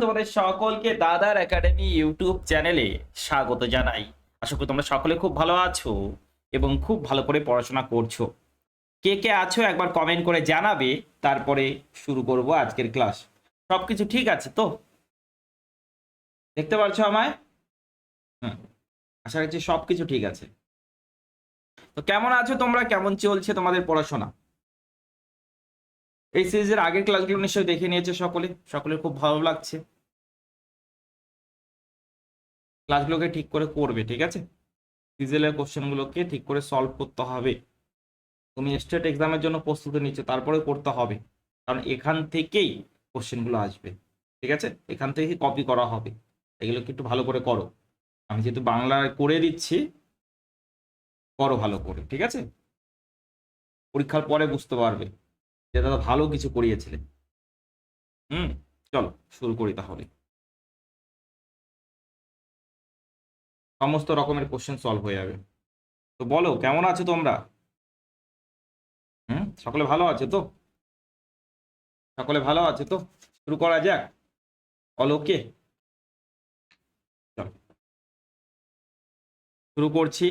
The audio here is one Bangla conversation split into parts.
তোমাদের সকলকে দাদার একাডেমি ইউটিউব চ্যানেলে স্বাগত জানাই। আশা করি তোমরা সকলে খুব ভালো আছো এবং খুব ভালো করে পড়াশোনা করছো। কে কে আছো একবার কমেন্ট করে জানাবে, তারপরে শুরু করব আজকের ক্লাস। সবকিছু ঠিক আছে তো? দেখতে পাচ্ছ আমায়? হুম, আশা করছি সবকিছু ঠিক আছে। তো কেমন আছো তোমরা? কেমন চলছে তোমাদের পড়াশোনা? এই সিরিজের আগের ক্লাসগুলো নিশ্চয়ই দেখে নিয়েছো সকলে, সকলের খুব ভালো লাগছে। ক্লাসগুলোকে ঠিক করে করবে, ঠিক আছে? সিজিএলের কোশ্চেনগুলোকে ঠিক করে সলভ করতে হবে। তুমি স্টেট এক্সামের জন্য প্রস্তুতি নিচ্ছ, তারপরে করতে হবে, কারণ এখান থেকেই কোশ্চেনগুলো আসবে, ঠিক আছে? এখান থেকে কপি করা হবে। এগুলোকে একটু ভালো করে করো। আমি যেহেতু বাংলায় করে দিচ্ছি, করো ভালো করে, ঠিক আছে? পরীক্ষার পরে বুঝতে পারবে যে দাদা ভালো কিছু করিয়েছিলে। চলো শুরু করি তাহলে। সমস্ত রকমের কোশ্চেন সলভ হয়ে যাবে। তো বলো কেমন আছো তোমরা? সকলে ভালো আছে তো? সকলে ভালো আছে তো? শুরু করা যাক। অল ওকে, চলো শুরু করছি।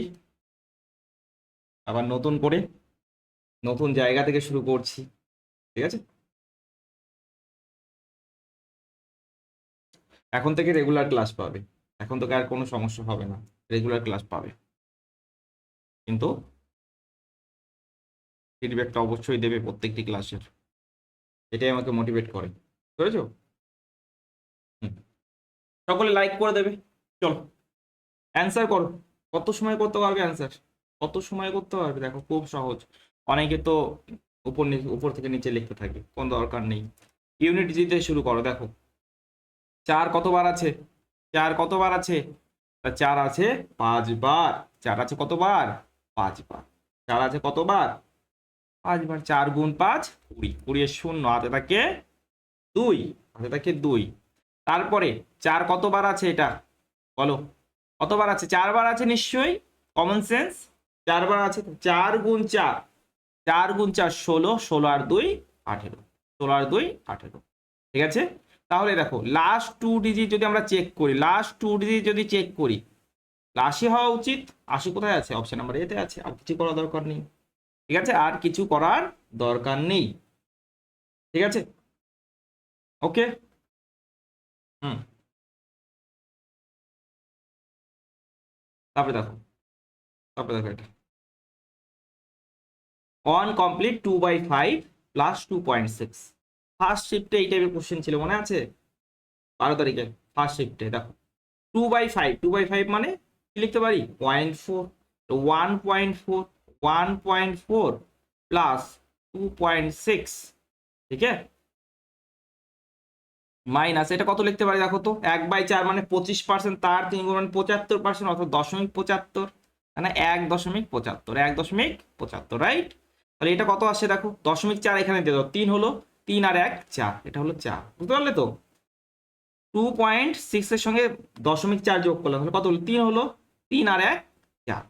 আবার নতুন করে নতুন জায়গা থেকে শুরু করছি, ঠিক আছে? এখন থেকে রেগুলার ক্লাস পাবে। এখন থেকে আর কোনো সমস্যা হবে না, রেগুলার ক্লাস পাবে। কিন্তু ফিডব্যাকটা অবশ্যই দেবে প্রত্যেকটি ক্লাসের। এটাই আমাকে মোটিভেট করে, বুঝেছো? হুম, সকলে লাইক করে দেবে। চলো অ্যান্সার করো। কত সময় করতে পারবে অ্যান্সার? কত সময় করতে পারবে? দেখো খুব সহজ। অনেকে তো উপর থেকে নিচে লিখতে থাকে, কোনো দরকার নেই। ইউনিট দিতে শুরু করো। দেখো 4 কতবার আছে? 4 কতবার আছে? 4 আছে 5 বার। 4 আছে কতবার? 5 বার। 4 আছে কতবার? 5 বার। 4 গুণ 5 20। 20 এর শূন্য, হাতে থাকে 2, হাতে থাকে 2। তারপরে 4 কতবার আছে এটা বলো? কতবার আছে? 4 বার আছে নিশ্চয়ই, কমন সেন্স। 4 বার আছে। 4 গুণ 4, 4 গুণ 4 16, 16 আর 2 18, 16 আর 2 18, ঠিক আছে? তাহলে দেখো লাস্ট 2 ডিজিট যদি আমরা চেক করি, লাস্ট 2 ডিজিট যদি চেক করি, 80 হওয়া উচিত। 80 কোথায় আছে? অপশন নাম্বার এতে আছে। আর কিছু করার দরকার নেই, ঠিক আছে? আর কিছু করার দরকার নেই, ঠিক আছে? ওকে। হুম, তারপরে দেখো, তারপরে দেখো এটা 1 কমপ্লিট 2/5 প্লাস 2.6। ফার্স্ট শিফটে এই টাইপের কোশ্চেন ছিল, মনে আছে? 12 তারিখে ফার্স্ট শিফটে দেখো 2/5, 2/5 মানে কি লিখতে পারি? 0.4। 1.4, 1.4 প্লাস 2.6, ঠিক আছে? মাইনাস এটা কত লিখতে পারি দেখো তো? 1/4 মানে 25%, তার 3 গুণ মানে 75%, অর্থাৎ 0.75, মানে 1.75, 1.75, রাইট? তাহলে এটা কত আসছে দেখো? 0.4 এখানে দিয়ে দাও, 3 হলো, 3 আর 1 4, এটা হলো 4। বুঝতে পারলে তো? 2.6 এর সঙ্গে 0.4 যোগ করলাম, তাহলে কত হলো? 3 হলো, 3 আর 1 4,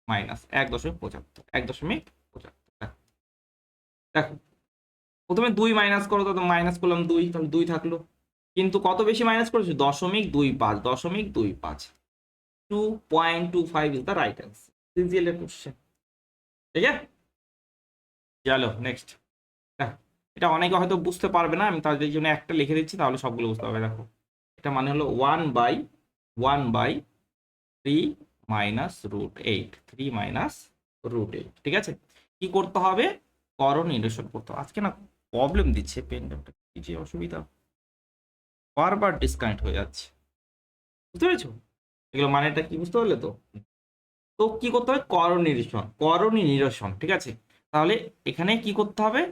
মাইনাস 1.75, 1.75। দেখো প্রথমে 2 মাইনাস করো, তো মাইনাস করলাম 2, তাহলে 2 থাকলো। কিন্তু কত বেশি মাইনাস করেছি? 0.25, 0.25। 2.25 is the right answer. CGL এর কোশ্চেন, ঠিক আছে? চলো নেক্সট। এটা অনেকে হয়তো বুঝতে পারবে না, আমি তাদের জন্য একটা লিখে দিচ্ছি, তাহলে সবগুলো বুঝতে পারবে। দেখো এটা মানে হলো 1/3 মাইনাস √8, 3 মাইনাস √8, ঠিক আছে? কি করতে হবে? করণ নিরসন করতে হবে। আজকে না প্রবলেম দিচ্ছে পেনটা, কি যে অসুবিধা, বারবার ডিসকানেক্ট হয়ে যাচ্ছে। বুঝতে পেরেছো এগুলো মানেটা কি? বুঝতে পারলে তো? তো কি করতে হবে? করণী নিরসন, ঠিক আছে? তাহলে এখানে কি করতে হবে?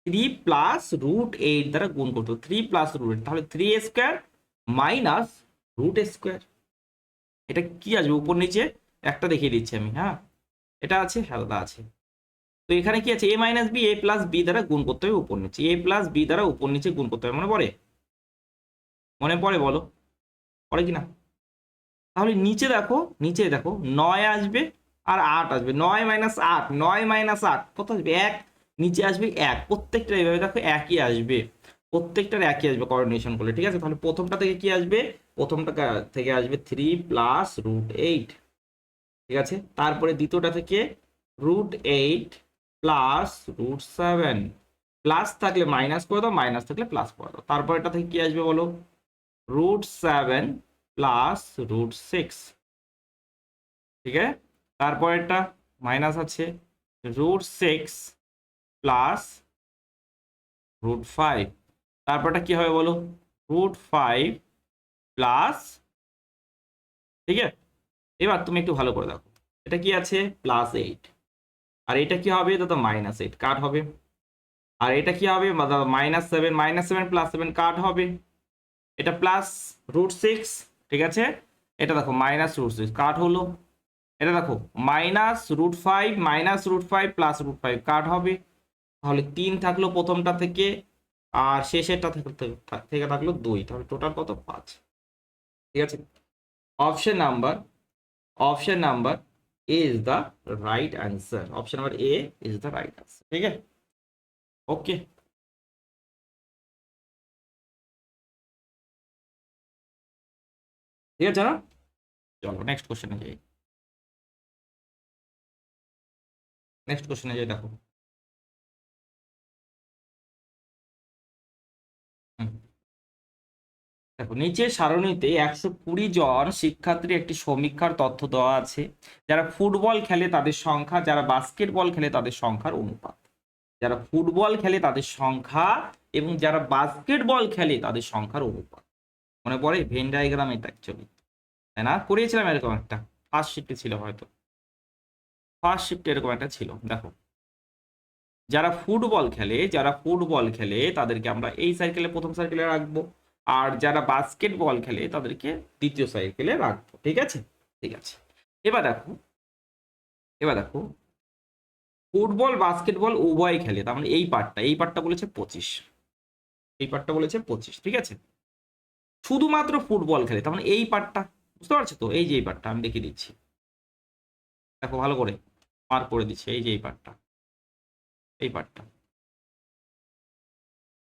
3 প্লাস √8 দ্বারা গুণ করতে হবে। 3 প্লাস √8, তাহলে 3a² মাইনাস √a²। এটা কি আসবে উপর নিচে? একটা দেখিয়ে দিচ্ছি আমি, হ্যাঁ? এটা আছে, হালকা আছে। তো এখানে কি আছে? a minus B, a plus B দ্বারা গুণ করতে হবে উপর নিচে, a প্লাস বি দ্বারা উপর নিচে গুণ করতে হবে। মনে পড়ে? মনে পড়ে বলো, পড়ে কিনা? তাহলে নিচে দেখো, নিচে দেখো 9 আসবে আর 8 আসবে। 9 মাইনাস 8, 9 মাইনাস 8 কত আসবে? 1। নিচে আসবে 1, প্রত্যেকটা এইভাবে দেখো একই আসবে। প্রত্যেকটার একই আসবে কোঅর্ডিনেশন করলে, ঠিক আছে। তাহলে প্রথমটা থেকে কি আসবে, প্রথমটা থেকে আসবে 3 প্লাস √8, ঠিক আছে। তারপরে দ্বিতীয়টা থেকে √8 প্লাস √7, প্লাস থাকলে মাইনাস করে দাও, মাইনাস থাকলে প্লাস করে দাও। তারপর এটা থেকে কি আসবে বলো, √7 প্লাস √6, ঠিক আছে। তারপর এটা মাইনাস আছে √6 প্লাস √5, তারপরটা কি হবে বলো, √5 প্লাস, ঠিক আছে। এবার তুমি একটু ভালো করে দেখো, এটা কি আছে +8, আর এটা কি হবে দাদা -8 কাট হবে, আর এটা কি হবে দাদা -7, -7 +7 কাট হবে, এটা প্লাস √6, ঠিক আছে। এটা দেখো -√6 কাট হলো, এটা দেখো -√5 -√5 প্লাস √5 কাট হবে। তাহলে 3 থাকলো প্রথমটা থেকে, আর শেষেরটা থেকে থাকলো 2, তাহলে টোটাল কত 5, ঠিক আছে। Option number A is the right answer, option number A is the right answer, ঠিক আছে। ওকে, ঠিক আছে না, চলো নেক্সট কোশ্চেনে যাই, দেখো। হুম, দেখো নিচের সারণীতে 120 জন শিক্ষার্থীর একটি সমীক্ষার তথ্য দেওয়া আছে। যারা ফুটবল খেলে তাদের সংখ্যা, যারা বাস্কেটবল খেলে তাদের সংখ্যার অনুপাত। যারা ফুটবল খেলে তাদের সংখ্যা এবং যারা বাস্কেটবল খেলে তাদের সংখ্যার অনুপাত। মনে পড়ে ভেন ডায়াগ্রাম, এটা অ্যাকচুয়ালি, তাই না, করিয়েছিলাম এরকম একটা, ফার্স্ট শিফটে ছিল হয়তো, ফার্স্ট শিফটে এরকম একটা ছিল। দেখো যারা ফুটবল খেলে তাদেরকে আমরা এই সাইকেলে প্রথম সাইকেলে রাখবো, আর যারা বাস্কেটবল খেলে তাদেরকে দ্বিতীয় সাইকেলে রাখবো, ঠিক আছে, ঠিক আছে। এবার দেখো, এবার দেখো ফুটবল বাস্কেটবল উভয় খেলে, তার মানে এই পার্টটা বলেছে 25, এই পার্টটা বলেছে 25, ঠিক আছে। শুধুমাত্র ফুটবল খেলে, তার মানে এই পার্টটা, বুঝতে পারছো তো, এই যে এই পার্টটা আমি দেখিয়ে দিচ্ছি, দেখো ভালো করে মার্ক করে দিচ্ছি, এই যে এই পার্টটা, এই পার্টটা,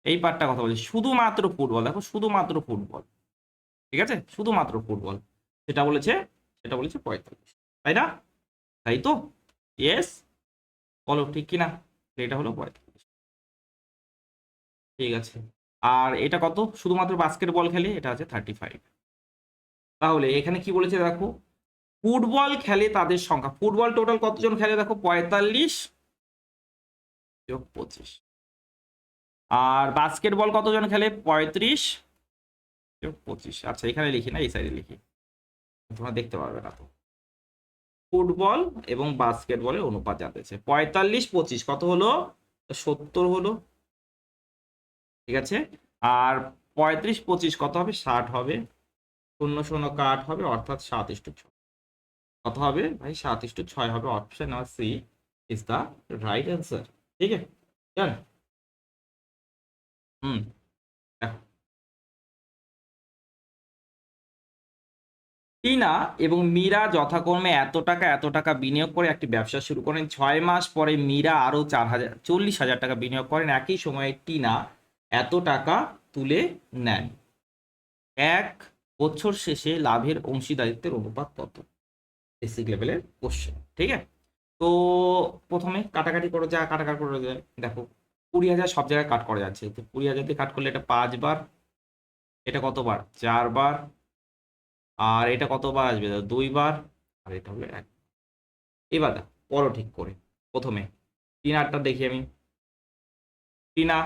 এই পার্টটা কথা বলছি, শুধুমাত্র ফুটবল, দেখো শুধুমাত্র ফুটবল, ঠিক আছে, শুধুমাত্র ফুটবল, সেটা বলেছে, 45, তাই না, তাই তো, ইয়েস, বলো ঠিক কিনা, এটা হলো 45, ঠিক আছে। আর এটা কত, শুধুমাত্র বাস্কেটবল খেলে, এটা আছে 35। তাহলে এখানে কি বলেছে দেখো, ফুটবল খেলে তাদের সংখ্যা, ফুটবল টোটাল কতজন খেলে দেখো 45 যোগ 25, আর বাস্কেটবল কতজন খেলে 35 যোগ 25। আচ্ছা এখানে লিখি না, এই সাইডে লিখি, তোমরা দেখতে পারবে না তো। ফুটবল এবং বাস্কেটবলের অনুপাত জানতেছে, 45 25 কত হলো, 70 হলো, ঠিক আছে। আর 35 25 কত হবে, 60 হবে, 0 0 কাট হবে, অর্থাৎ 7:6 কত হবে ভাই, 7:6 হবে। Option number C is the right answer, ঠিক আছে, জান। হুম, দেখো টিনা এবং মীরা যথাক্রমে এত টাকা বিনিয়োগ করে একটি ব্যবসা শুরু করেন। 6 মাস পরে মীরা আরও 40,000 টাকা বিনিয়োগ করেন। একই সময়ে টিনা এত টাকা তুলে নেন। 1 বছর শেষে লাভের অংশীদারিত্বের অনুপাত কত? বেসিক লেভেলের কোশ্চেন, ঠিক আছে। তো প্রথমে কাটাকাটি করে যা কাটাকাটি করে যায়, দেখো 20,000 সব জায়গায় কাট করা যাচ্ছে, তো 20,000 দিয়ে কাট করলে এটা 5 বার, এটা কতবার 4 বার, আর এটা কতবার আসবে 2 বার, আর এটা হলো 1। এবার দেখো পড়ো ঠিক করে, প্রথমে টিনারটা দেখি আমি। টিনা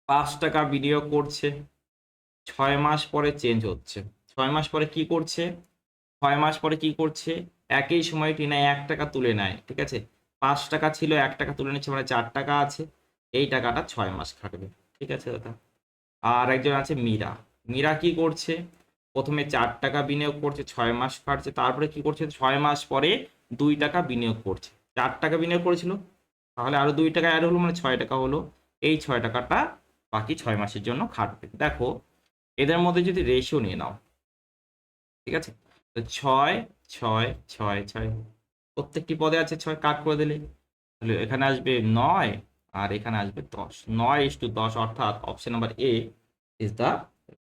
5 টাকা বিনিয়োগ করছে, 6 মাস পরে চেঞ্জ হচ্ছে, 6 মাস পরে কি করছে, 6 মাস পরে কি করছে, একই সময় টিনা 1 টাকা তুলে নেয়, ঠিক আছে। 5 টাকা ছিল, 1 টাকা তুলে নিচ্ছে, মানে 4 টাকা আছে, এই টাকাটা 6 মাস খাটবে, ঠিক আছে দাদা। আর একজন আছে মীরা, মীরা কি করছে, প্রথমে 4 টাকা বিনিয়োগ করছে, 6 মাস কাটছে, তারপরে কি করছে 6 মাস পরে 2 টাকা বিনিয়োগ করছে। 4 টাকা বিনিয়োগ করেছিল, তাহলে আরো 2 টাকা অ্যাড হলো, মানে 6 টাকা হলো। এই 6 টাকাটা বাকি 6 মাসের জন্য খাটবে। দেখো এদের মধ্যে যদি রেশিও নিয়ে নাও, ঠিক আছে, তো 6 6 6 6, প্রত্যেকটি পদে আছে 6, কাট করে দিলে তাহলে এখানে আসবে 9, আর এখানে আসবে 10, 9:10, অর্থাৎ option number A is the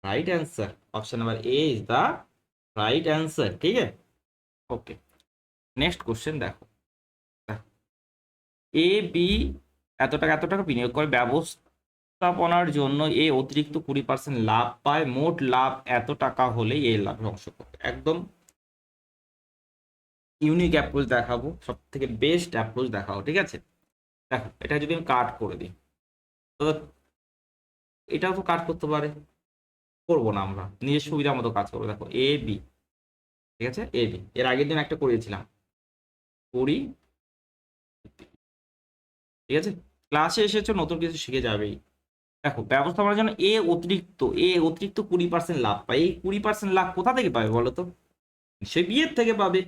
right answer. Option number A is the right answer. ঠিক আছে, ওকে। নেক্সট কোশ্চেন দেখো, এ বি এত টাকা বিনিয়োগ করে ব্যবস্থাপনার জন্য এ অতিরিক্ত 20% লাভ পায়, মোট লাভ এত টাকা হলে এ লাভের অংশ কত। একদম ইউনিক অ্যাপ্রোচ দেখাবো, সব থেকে বেস্ট অ্যাপ্রোচ দেখাবো। ঠিক আছে, দেখো এটা যদি আমি কাট করে দিই, তো এটাও তো কাট করতে পারে, করবো না, আমরা নিজের সুবিধা মতো কাজ করবো। দেখো এ বি, ঠিক আছে, এ বি এর আগের দিন একটা করিয়েছিলাম, করি। ঠিক আছে, ক্লাসে এসেছো, নতুন কিছু শিখে যাবেই। দেখো ব্যবস্থাপনার জন্য এ অতিরিক্ত 20% লাভ পায়। এই 20% লাভ কোথা থেকে পাবে বলো তো? নিশ্চয়ই বিয়ের থেকে পাবে,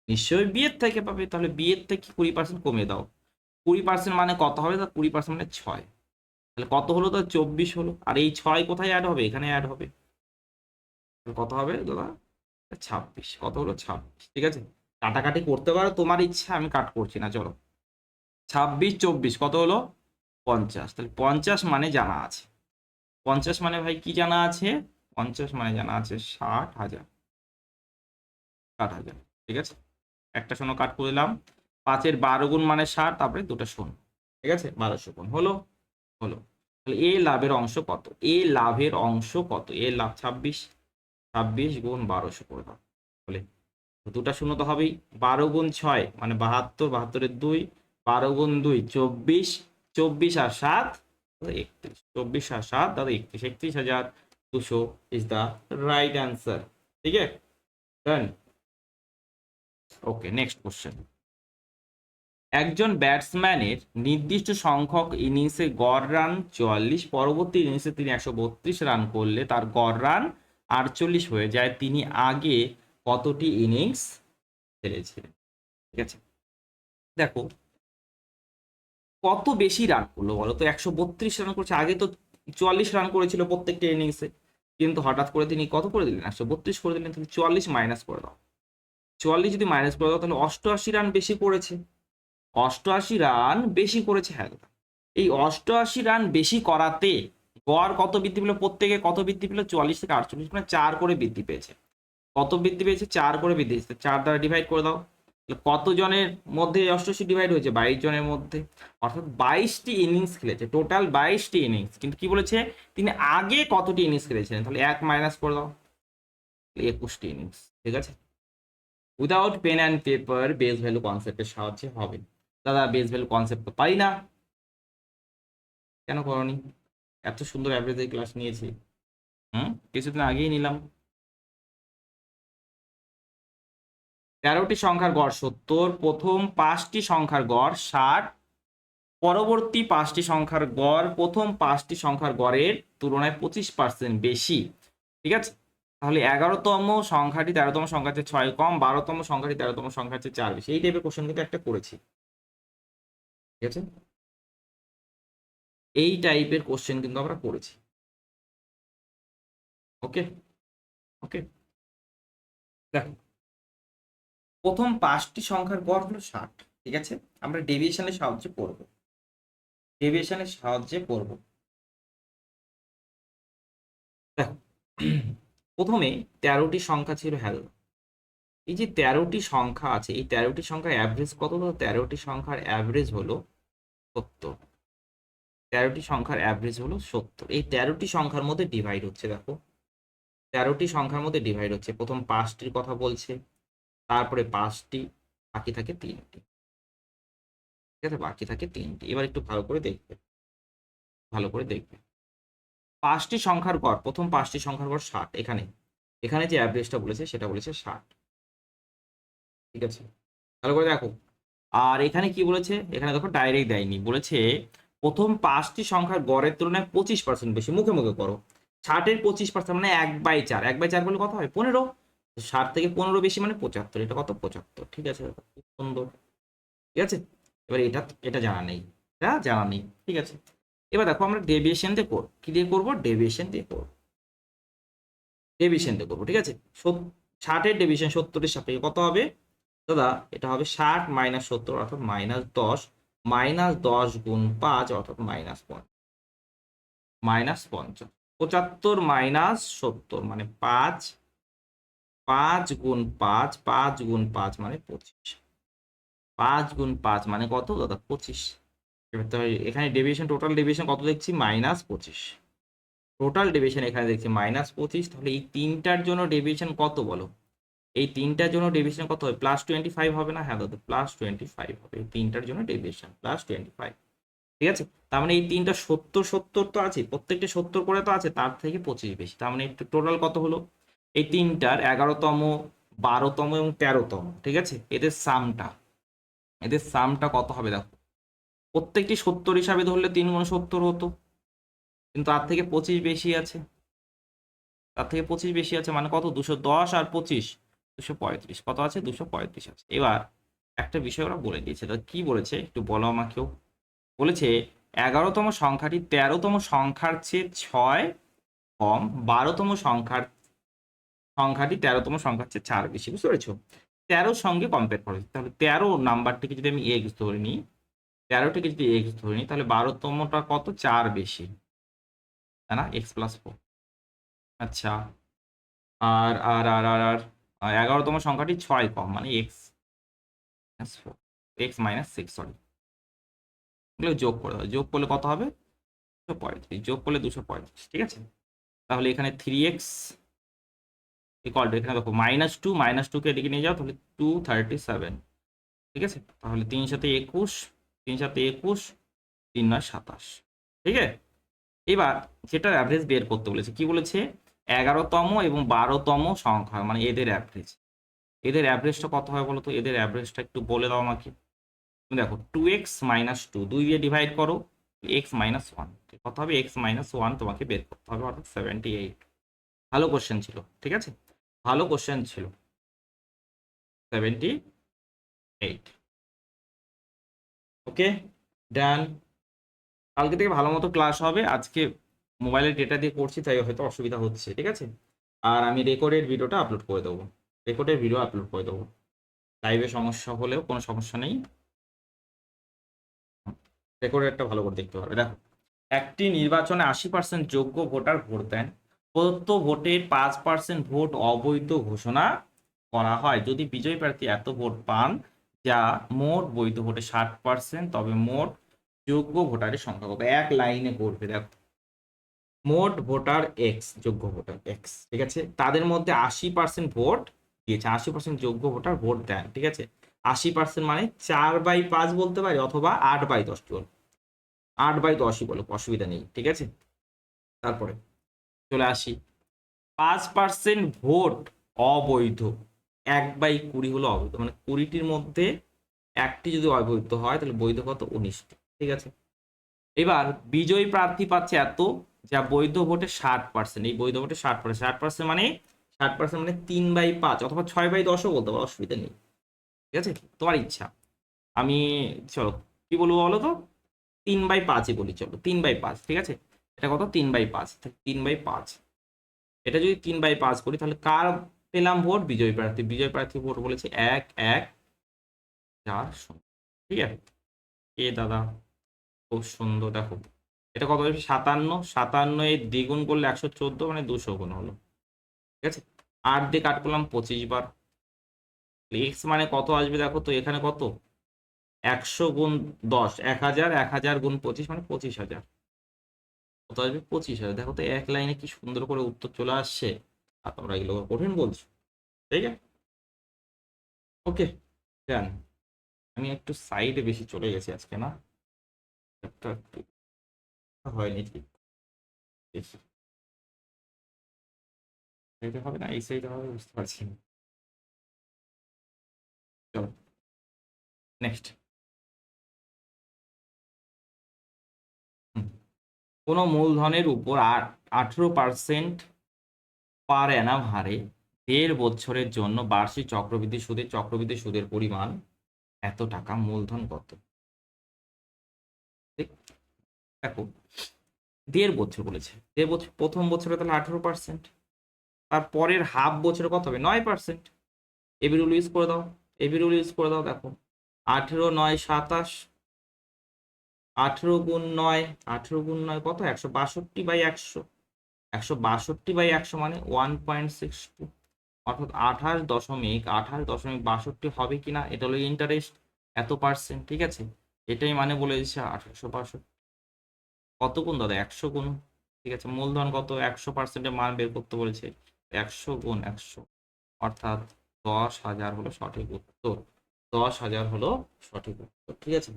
নিশ্চয়ই বিয়ের থেকে পাবে। তাহলে বিয়ের থেকে 20% কমিয়ে দাও। 20% মানে কত হবে? 20% মানে 6। তাহলে কত হলো? তো 24 হলো। আর এই 6 কোথায় অ্যাড হবে? এখানে অ্যাড হবে। কত হবে দাদা? 26। কত হলো? 26। ঠিক আছে, কাটাকাটি করতে পারো, তোমার ইচ্ছা, আমি কাট করছি না। চলো, 26 24 কত হলো? 50। তাহলে 50 মানে জানা আছে। 50 মানে ভাই কি জানা আছে? 50 মানে জানা আছে 60,000। 60,000। ঠিক আছে, একটা শূন্য কাট করে দিলাম। 5-এর 12 গুণ মানে 60, তারপরে দুটো শূন্য। ঠিক আছে, 1200 গুণ হলো। হলো। তাহলে এ লাভের অংশ কত? এ লাভের অংশ কত? এ লাভ 26। 26 গুণ 1200 করে দাও। বলে দুটা শূন্য তো হবেই। 12 গুণ 6 মানে 72, 72-এর 2, 12 গুণ 2 24, 24 আর 7 31, 24 আর 7 দাদা 31, 31,200 ইজ দ্য রাইট অ্যান্সার। ঠিক আছে, ডান। ওকে, নেক্সট কোশ্চেন। একজন ব্যাটসম্যানের নির্দিষ্ট সংখ্যক ইনিংসে গড় রান 44, পরবর্তী ইনিংসে তিনি 132 রান করলে তার গড় রান 48 হয়ে যায়। তিনি আগে কতটি ইনিংস খেলেছিলেন? ঠিক আছে, দেখো কত বেশি রান করলো বলো তো? 132 রান করেছে, আগে তো 44 রান করেছিল প্রত্যেকটা ইনিংসে, কিন্তু হঠাৎ করে তিনি কত করে দিলেন? 132 করে দিলেন। তাহলে 44 মাইনাস করে দাও। 44 যদি মাইনাস করে দাও, তাহলে 88 রান বেশি করেছে। 88 রান বেশি করেছে, হ্যাঁ দাদা। এই 88 রান বেশি করাতে গড় কত বৃদ্ধি পেল? প্রত্যেকে কত বৃদ্ধি পেল? 44 থেকে 48, মানে 4 করে বৃদ্ধি পেয়েছে। কত বৃদ্ধি পেয়েছে? 4 করে বৃদ্ধি পেয়েছে। 4 দ্বারা ডিভাইড করে দাও। কত জনের মধ্যে 88 ডিভাইড হয়েছে? 22 জনের মধ্যে। অর্থাৎ 22টি ইনিংস খেলেছে, টোটাল 22টি ইনিংস। কিন্তু কি বলেছে? তিনি আগে কতটি ইনিংস খেলেছিলেন? তাহলে 1 মাইনাস করে দাও, 21টি ইনিংস। ঠিক আছে, without pen and paper base value কনসেপ্টের সাহায্যে হবে। দাদা বেস ভ্যালু কনসেপ্ট তো পাই না, কেন করনি? এত সুন্দর অ্যাভারেজের ক্লাস নিয়েছি, কিছুদিন আগেই নিলাম। 13টি সংখ্যার গড় 70, প্রথম 5টি সংখ্যার গড় 60, পরবর্তী 5টি সংখ্যার গড় প্রথম 5টি সংখ্যার গড়ের তুলনায় 25% বেশি। ঠিক আছে, তাহলে 11তম সংখ্যাটি 13তম সংখ্যার চেয়ে 6 কম, 12তম সংখ্যাটি 13তম সংখ্যার চেয়ে 4 বেশি। এই টাইপের কোশ্চেন কিন্তু একটা করেছি। ঠিক আছে, এই টাইপের কোশ্চেন কিন্তু আমরা করেছি। ওকে, ওকে, দেখো প্রথম 5টি সংখ্যার গড় হলো 60। ঠিক আছে, আমরা ডেভিয়েশনের সাহায্যে করব, ডেভিয়েশনের সাহায্যে করব। দেখো প্রথমে 13টি সংখ্যা ছিল, হ্যালো। এই যে 13টি সংখ্যা আছে, এই 13টি সংখ্যার অ্যাভারেজ কত? 13টি সংখ্যার অ্যাভারেজ হলো 70। 13টি সংখ্যার অ্যাভারেজ হলো 70। এই 13টি সংখ্যার মধ্যে ডিভাইড হচ্ছে, দেখো 13টি সংখ্যার মধ্যে ডিভাইড হচ্ছে। প্রথম 5টির কথা বলছে, তারপরে 5টি, বাকি থাকে 3টি। ঠিক আছে, বাকি থাকে 3টি। এবার একটু ভালো করে দেখবে, ভালো করে দেখবে। 5টি সংখ্যার গড়, প্রথম 5টি সংখ্যার গড় 60। এখানে এখানে যে অ্যাভারেজটা বলেছে সেটা বলেছে 60। ঠিক আছে, ভালো করে দেখো। আর এখানে কি বলেছে? এখানে দেখো ডাইরেক্ট দেয়নি, বলেছে প্রথম 5টি সংখ্যার গড়ের তুলনায় 25% বেশি। মুখে মুখে করো। 60-এর 25% মানে 1/4। 1/4 বলে কত হয়? 15। 60 থেকে 15 বেশি মানে 75। এটা কত? 75। ঠিক আছে, খুব সুন্দর। ঠিক আছে, এবার এটা এটা জানা নেই, এটা জানা নেই। ঠিক আছে, এবার দেখো আমরা ডেভিয়েশন দিয়ে করব। কি দিয়ে করবো? ডেভিয়েশন দিয়ে করবো, ডেভিয়েশন দিয়ে করবো। ঠিক আছে, 60-এর ডেভিয়েশন 70-এর সাপেক্ষে কত হবে দাদা? এটা হবে 60 - 70, অর্থাৎ -10 -10 গুণ 5 অর্থাৎ -50, -50, 75 - 70 মানে 5, 5 গুণ 5, 5 গুণ 5 মানে 25, 5 গুণ 5 মানে কত দাদা? 25। এবার তো এখানে ডেভিয়েশন, টোটাল ডেভিয়েশন কত দেখছি? -25। টোটাল ডেভিয়েশন এখানে দেখছি -25, তাহলে এই তিনটার জন্য ডেভিয়েশন কত বলো? এই তিনটার জন্য ডেভিয়েশন কত হবে? +25 হবে না? হ্যাঁ দাদা, +25 হবে। এই তিনটার জন্য ডেভিয়েশন +25। ঠিক আছে, তার মানে এই তিনটা 70 70 তো আছে, প্রত্যেকটা 70 করে তো আছে, তার থেকে 25 বেশি। তার মানে টোটাল কত হলো? এই তিনটার 11তম, 12তম এবং 13তম, ঠিক আছে, এদের সামটা কত হবে দেখো। প্রত্যেকটি 70 হিসাবে ধরলে 3 গুণ 70 হতো, কিন্তু তার থেকে 25 বেশি আছে, তার থেকে 25 বেশি আছে মানে কত? 210 আর 25 235, কত আছে? 235 আছে। এবার একটা বিষয় ওরা বলে দিয়েছে, তো কি বলেছে একটু বলো আমাকেও। বলেছে 11তম সংখ্যাটি 13তম সংখ্যার চেয়ে 6 কম, 12তম সংখ্যাটি 13তম সংখ্যার চেয়ে 4 বেশি। বুঝতে পেরেছো? 13 সঙ্গে কম্পেয়ার করে, তাহলে 13 নাম্বারটিকে যদি আমি এক্স ধরে নিই, 13টিকে যদি এক্স ধরে নিই, তাহলে 12তমটা কত? 4 বেশি, তাই না? x+4। আচ্ছা, আর আর আর আর আর 11তম সংখ্যাটি 6 কম মানে x-6, সরি, এগুলো যোগ করে দাও, যোগ করলে কত হবে? 235, যোগ করলে 235, ঠিক আছে। তাহলে এখানে 3x ইকুয়াল টু, এখানে দেখো -2, -2কে এদিকে নিয়ে যাও, তাহলে 237, ঠিক আছে। তাহলে 3 সাথে 21, 3 সাথে 21, 3 9 27, ঠিক আছে। এবার যেটা অ্যাভারেজ বের করতে বলেছে, কি বলেছে? 11তম এবং 12তম সংখ্যা মানে এদের অ্যাভারেজ, এদের অ্যাভারেজটা কত হয় বলো তো? এদের অ্যাভারেজটা একটু বলে দাও আমাকে। তুমি দেখো 2x - 2 2 দিয়ে ডিভাইড করো, x - 1 কত হবে? x - 1 তোমাকে বের করতে হবে, অর্থাৎ 78। ভালো কোশ্চেন ছিল, ঠিক আছে, ভালো কোশ্চেন ছিল, 78। ওকে, ডান। কালকে থেকে ভালো মতো ক্লাস হবে। আজকে মোবাইলের ডেটা দিয়ে করছি, তাই হয়তো অসুবিধা হচ্ছে, ঠিক আছে। আর আমি রেকর্ডের ভিডিওটা আপলোড করে দেবো, রেকর্ডের ভিডিও আপলোড করে দেবো। লাইভে সমস্যা হলেও কোনো সমস্যা নেই, রেকর্ডেরটা ভালো করে দেখতে পারবে। দেখো, একটি নির্বাচনে 80% যোগ্য ভোটার ভোট দেন, প্রদত্ত ভোটের 5% ভোট অবৈধ ঘোষণা করা হয় যদি বিজয়ী প্রার্থী এত ভোট পান যা মোট বৈধ ভোটে 60%, তবে মোট যোগ্য ভোটারের সংখ্যা কত? এক লাইনে করবে। দেখো, মোট ভোটার এক্স, যোগ্য ভোটার এক্স, ঠিক আছে, তাদের মধ্যে 80% ভোট দিয়েছে, 80% যোগ্য ভোটার ভোট দেন, ঠিক আছে। 80% মানে 4/5 বলতে পারি, অথবা 8/10 বল, 8/10ই বলো, অসুবিধা নেই, ঠিক আছে। তারপরে চলে আসি, 5% ভোট অবৈধ, 1/20 হলো অবৈধ, মানে 20টির মধ্যে একটি যদি অবৈধ হয় তাহলে বৈধ কত? 19টি, ঠিক আছে। এবার বিজয়ী প্রার্থী পাচ্ছে এত, যা বৈধ ভোটে 60%, এই বৈধ ভোটে 60%, 60% মানে 60% মানে 3/5 অথবা 6/10ও বলতে পারো, অসুবিধা নেই, ঠিক আছে, তোমার ইচ্ছা। আমি, চলো কি বলবো বলো তো, 3/5ই বলি, চলো 3/5, ঠিক আছে। এটা কত? 3/5, 3/5। এটা যদি 3/5 করি, তাহলে কার পেলাম ভোট? বিজয়ী প্রার্থী, বিজয় প্রার্থী ভোট বলেছে 1-1-4-0, ঠিক আছে। এ দাদা, খুব সুন্দর। দেখো, এটা কত হচ্ছে? 57, 57 এর দ্বিগুণ করলে 114, মানে 200 গুণ হলো, ঠিক আছে। 8 দিয়ে কাট করলাম 25 বার, এক্স মানে কত আসবে দেখো তো, এখানে কত? 100 গুণ 10, 1000, 1000 গুণ 25 মানে 25,000, কত আসবে? 25,000। দেখো তো এক লাইনে কি সুন্দর করে উত্তর চলে আসছে, আর তোমরা এগুলো কঠিন বলছো, ঠিক আছে। ওকে, ডান। আমি একটু সাইডে বেশি চলে গেছি আজকে, না একটা একটু হয়নি ঠিক, বেশি সাইডে হবে না, এই সাইডে হবে, বুঝতে পারছি না। চলো নেক্সট। কোনো মূলধনের উপর 18% পার অ্যানাম হারে 1.5 বছরের জন্য বার্ষিক চক্রবৃদ্ধি সুদের পরিমাণ এত টাকা, মূলধন কত? দেখো, 1.5 বছর বলেছে, 1.5 বছর, প্রথম বছরে তাহলে 18%, তার পরের হাফ বছরে কত হবে? 9%। এবি রুল ইউজ করে দাও, এবি রুল ইউজ করে দাও, দেখো 18 9 27, 18 গুণ 9, 18 গুণ 9 কত? 162/100। 162/100 মানে 1.62, অর্থাৎ 28.62 হবে কিনা, এটা হলো ইন্টারেস্ট এত পার্সেন্ট। ঠিক আছে, এটাই মানে বলে দিচ্ছে 1862। কত গুণ দাদা? 100 গুণ। ঠিক আছে, মূলধন কত? 100%-এর মান বের করতে বলেছে। 100 গুণ 100, অর্থাৎ 10,000 হলো সঠিক উত্তর। 10,000 হলো সঠিক উত্তর। ঠিক আছে,